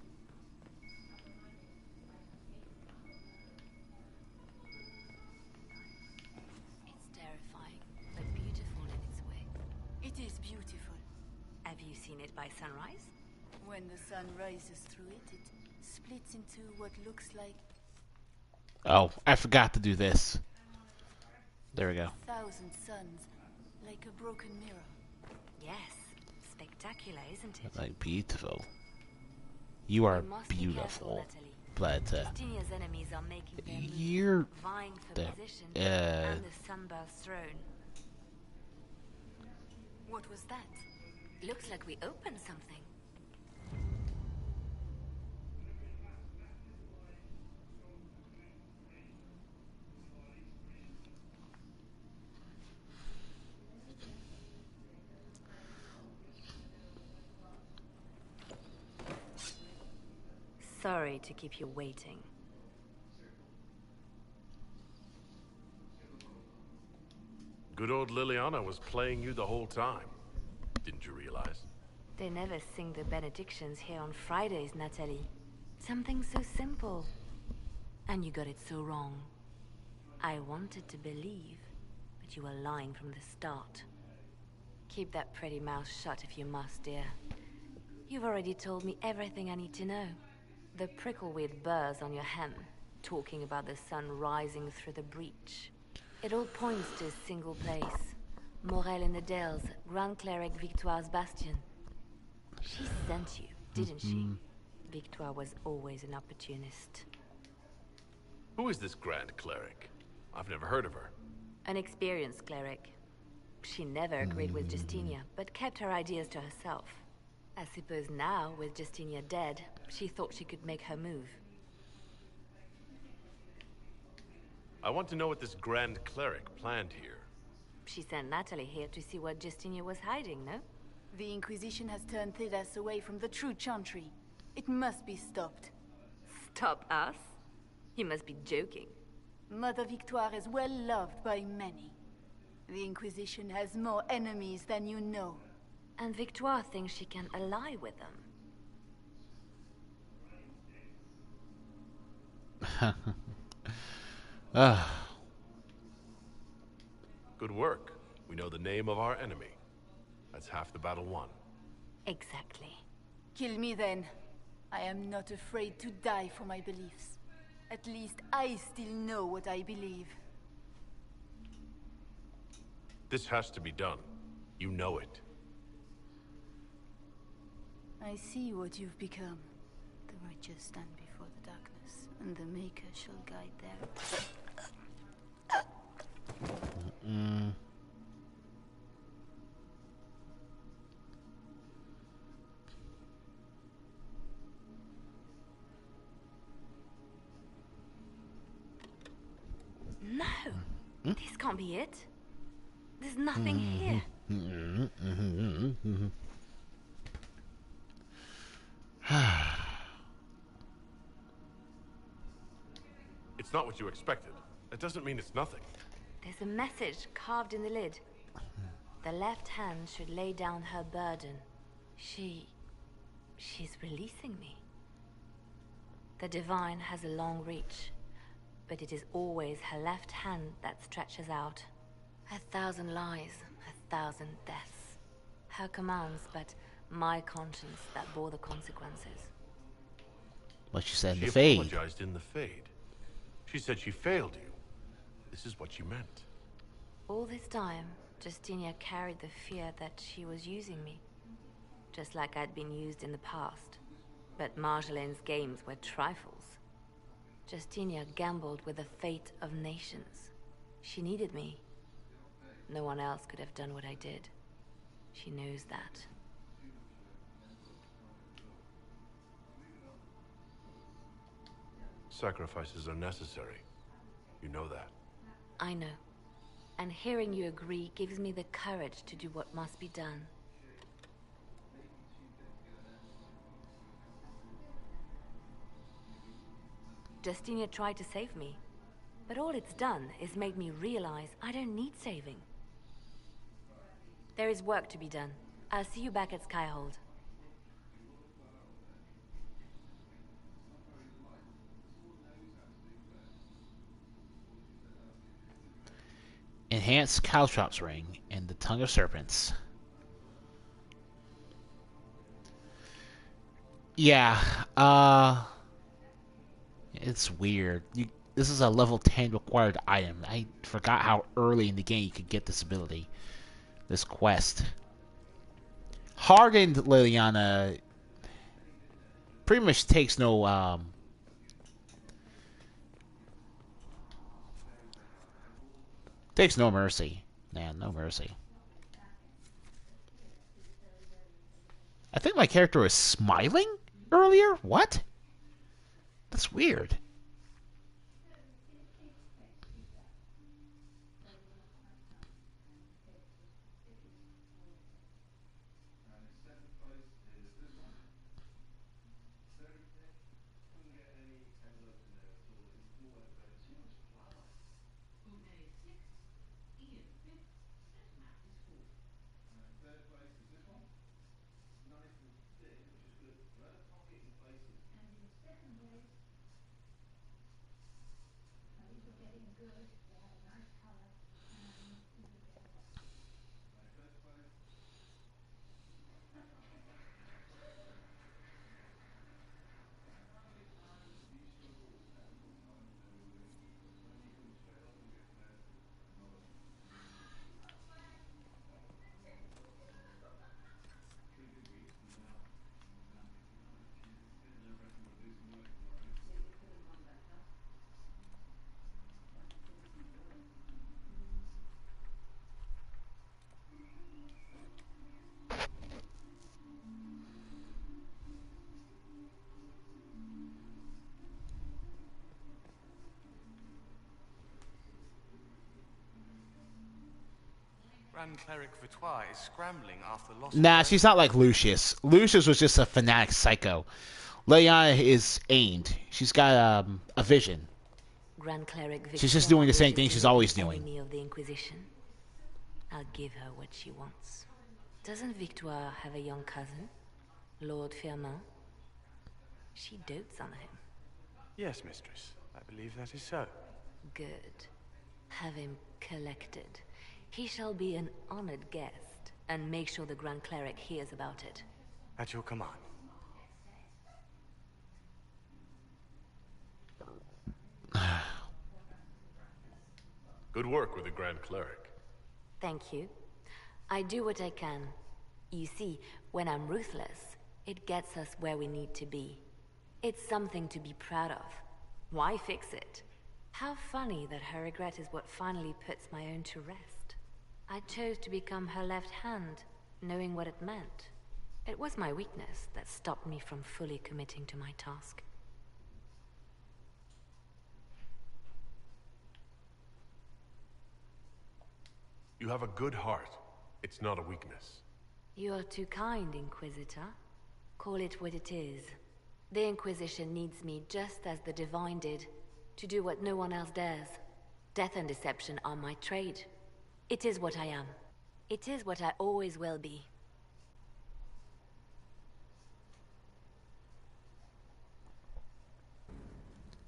It's terrifying, but beautiful in its way. It is beautiful. Have you seen it by sunrise? When the sun rises through it, it splits into what looks like Oh, I forgot to do this. There we go. 1,000 suns, like a broken mirror. Yes, spectacular, isn't it? Like, beautiful. You are We must be beautiful. careful, Natalie. But, Justinia's enemies are making their move, you're... vying for the, position and the Sunburst throne. What was that? Looks like we opened something. Sorry to keep you waiting. Good old Liliana was playing you the whole time. Didn't you realize? They never sing the benedictions here on Fridays, Natalie. Something so simple. And you got it so wrong. I wanted to believe, but you were lying from the start. Keep that pretty mouth shut if you must, dear. You've already told me everything I need to know. The prickle with burrs on your hem, talking about the sun rising through the breach. It all points to a single place. Morel in the Dales, Grand Cleric Victoire's bastion. She sent you, didn't she? Victoire was always an opportunist. Who is this Grand Cleric? I've never heard of her. An experienced cleric. She never agreed with Justinia, but kept her ideas to herself. I suppose now, with Justinia dead, she thought she could make her move. I want to know what this Grand Cleric planned here. She sent Natalie here to see what Justinia was hiding, no? The Inquisition has turned Thedas away from the true chantry. It must be stopped. Stop us? You must be joking. Mother Victoire is well loved by many. The Inquisition has more enemies than you know. And Victoire thinks she can ally with them. Good work. We know the name of our enemy. That's half the battle won. Exactly. Kill me then. I am not afraid to die for my beliefs. At least I still know what I believe. This has to be done. You know it. I see what you've become. The righteous stand before the darkness, and the Maker shall guide them. No! This can't be it. There's nothing here. It's not what you expected. That doesn't mean it's nothing. There's a message carved in the lid. The left hand should lay down her burden. She's releasing me. The divine has a long reach, but it is always her left hand that stretches out. 1,000 lies, 1,000 deaths. Her commands, but my conscience that bore the consequences. What she said in She the fade. apologized in the fade. She said she failed you. This is what she meant. All this time, Justinia carried the fear that she was using me. Just like I'd been used in the past. But Marjolaine's games were trifles. Justinia gambled with the fate of nations. She needed me. No one else could have done what I did. She knows that. Sacrifices are necessary. You know that. I know. And hearing you agree gives me the courage to do what must be done. Justinia tried to save me, but all it's done is made me realize I don't need saving. There is work to be done. I'll see you back at Skyhold. Enhanced Caltrops ring and the Tongue of Serpents. Yeah, it's weird. This is a level 10 required item. I forgot how early in the game you could get this ability. This quest. Hardened Liliana pretty much takes no, takes no mercy. Man, no mercy. I think my character was smiling earlier? What? That's weird. Grand Cleric Vitois is scrambling after lost. Nah, she's not like Lucius. Lucius was just a fanatic psycho. Liliana is aimed. She's got a vision. Grand Cleric She's just doing the same thing she's always doing. Enemy of the Inquisition. I'll give her what she wants. Doesn't Victoire have a young cousin, Lord Firmin? She dotes on him. Yes, mistress. I believe that is so. Good. Have him collected. He shall be an honored guest, and make sure the Grand Cleric hears about it. At your command. Good work with the Grand Cleric. Thank you. I do what I can. You see, when I'm ruthless, it gets us where we need to be. It's something to be proud of. Why fix it? How funny that her regret is what finally puts my own to rest. I chose to become her left hand, knowing what it meant. It was my weakness that stopped me from fully committing to my task. You have a good heart. It's not a weakness. You are too kind, Inquisitor. Call it what it is. The Inquisition needs me just as the Divine did, to do what no one else dares. Death and deception are my trade. It is what I am. It is what I always will be.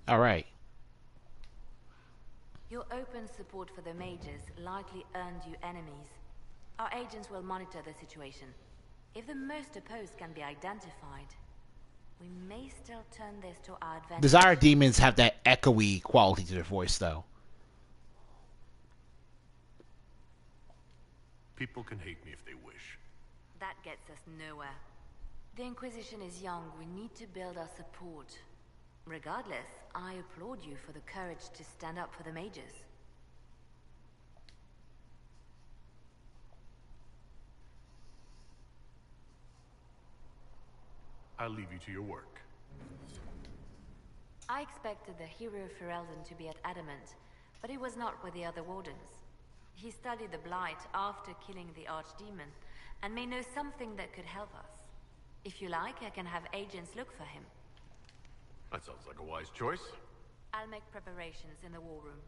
All right. Your open support for the mages likely earned you enemies. Our agents will monitor the situation. If the most opposed can be identified, we may still turn this to our advantage. Desire demons have that echoey quality to their voice, though. People can hate me if they wish. That gets us nowhere. The Inquisition is young. We need to build our support. Regardless, I applaud you for the courage to stand up for the mages. I'll leave you to your work. I expected the hero Ferelden to be at Adamant, but he was not with the other wardens. He studied the Blight after killing the Archdemon, and may know something that could help us. If you like, I can have agents look for him. That sounds like a wise choice. I'll make preparations in the war room.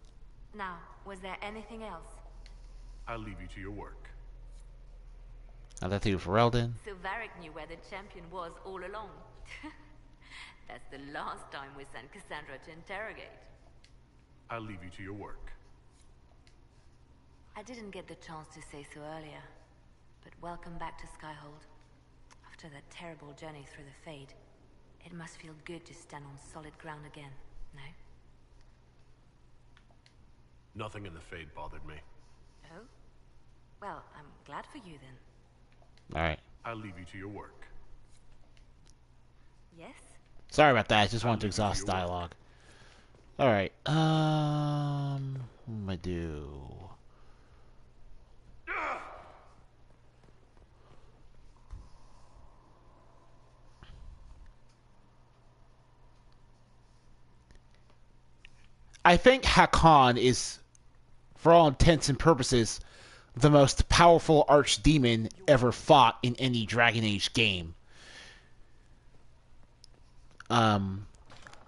Now, was there anything else? I'll leave you to your work. Another thing for Eldon. So Varric knew where the champion was all along. That's the last time we sent Cassandra to interrogate. I'll leave you to your work. I didn't get the chance to say so earlier, but welcome back to Skyhold. After that terrible journey through the Fade, it must feel good to stand on solid ground again, no? Nothing in the Fade bothered me. Oh? Well, I'm glad for you then. Alright. I'll leave you to your work. Yes? Sorry about that, I just wanted to exhaust dialogue. Alright, what am I do? I think Hakon is, for all intents and purposes, the most powerful archdemon ever fought in any Dragon Age game.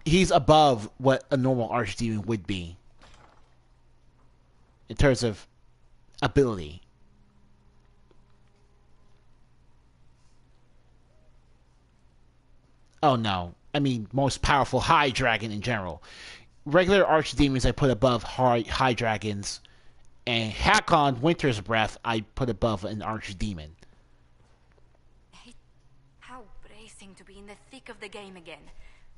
He's above what a normal archdemon would be in terms of ability. Oh no, I mean most powerful high dragon in general. Regular archdemons I put above high dragons, and Hakon, Winter's Breath, I put above an archdemon. How bracing to be in the thick of the game again.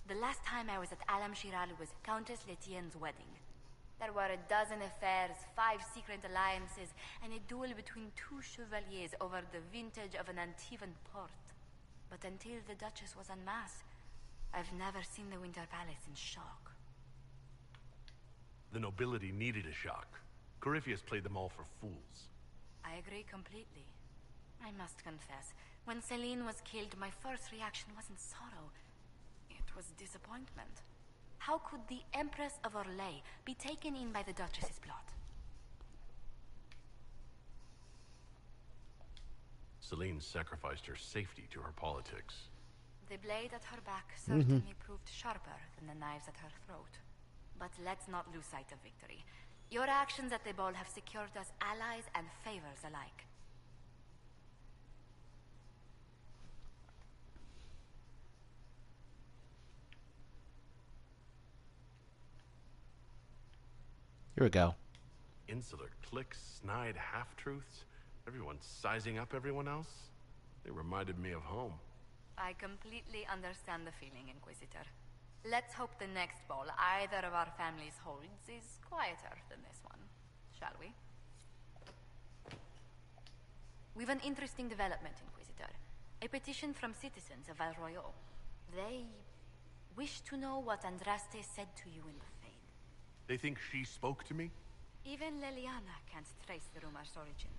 The last time I was at Halamshiral was Countess Letienne's wedding. There were a dozen affairs, 5 secret alliances, and a duel between 2 chevaliers over the vintage of an Antivan port. But until the Duchess was unmasked, I've never seen the Winter Palace in shock. The nobility needed a shock. Corypheus played them all for fools. I agree completely. I must confess, when Celine was killed, my first reaction wasn't sorrow. It was disappointment. How could the Empress of Orlais be taken in by the Duchess's plot? Celine sacrificed her safety to her politics. The blade at her back certainly proved sharper than the knives at her throat. But let's not lose sight of victory. Your actions at the ball have secured us allies and favors alike. Here we go. Insular cliques, snide half-truths, everyone sizing up everyone else. They reminded me of home. I completely understand the feeling, Inquisitor. Let's hope the next ball either of our families holds is quieter than this one, shall we? We've an interesting development, Inquisitor. A petition from citizens of Val Royal. They wish to know what Andraste said to you in the Fade. They think she spoke to me? Even Leliana can't trace the rumor's origin.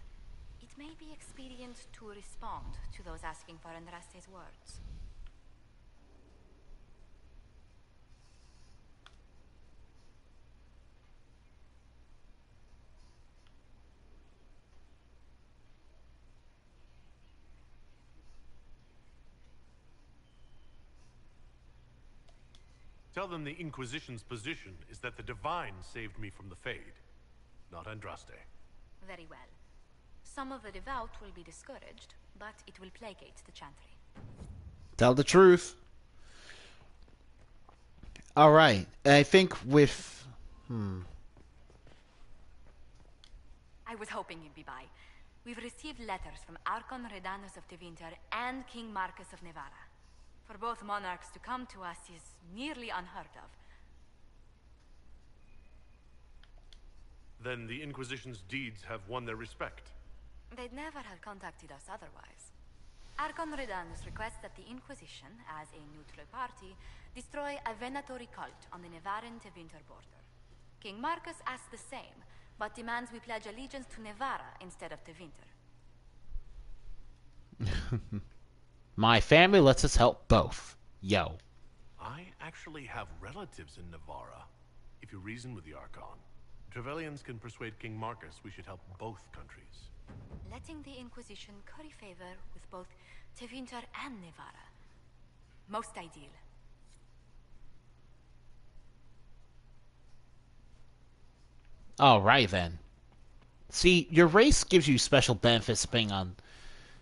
It may be expedient to respond to those asking for Andraste's words. Tell them the Inquisition's position is that the Divine saved me from the Fade, not Andraste. Very well. Some of the devout will be discouraged, but it will placate the Chantry. Tell the truth. Alright, I think with... I was hoping you'd be by. We've received letters from Archon Redanus of Tevinter and King Marcus of Nevada. For both monarchs to come to us is nearly unheard of. Then the Inquisition's deeds have won their respect. They'd never have contacted us otherwise. Archon Redanus requests that the Inquisition, as a neutral party, destroy a venatory cult on the Nevaran-Tevinter border. King Marcus asks the same, but demands we pledge allegiance to Nevara instead of Tevinter. My family lets us help both. Yo. I actually have relatives in Navarra. If you reason with the Archon, Trevelyan's can persuade King Marcus we should help both countries. Letting the Inquisition curry favor with both Tevinter and Nevarra. Most ideal. Alright then. See, your race gives you special benefits depending on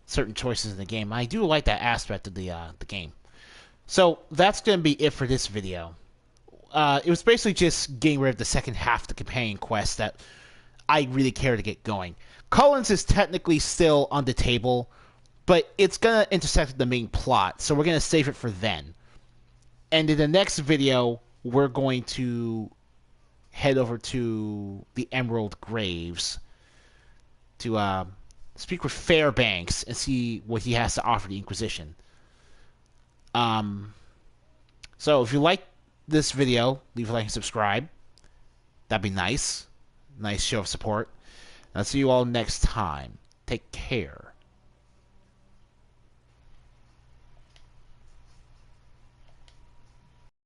certain choices in the game. I do like that aspect of the game. So, that's going to be it for this video. It was basically just getting rid of the second half of the companion quest that I really care to get going. Collins is technically still on the table, but it's going to intersect with the main plot, so we're going to save it for then. And in the next video, we're going to head over to the Emerald Graves to speak with Fairbanks and see what he has to offer the Inquisition. So if you like this video, leave a like and subscribe. That'd be nice. Nice show of support. I'll see you all next time. Take care.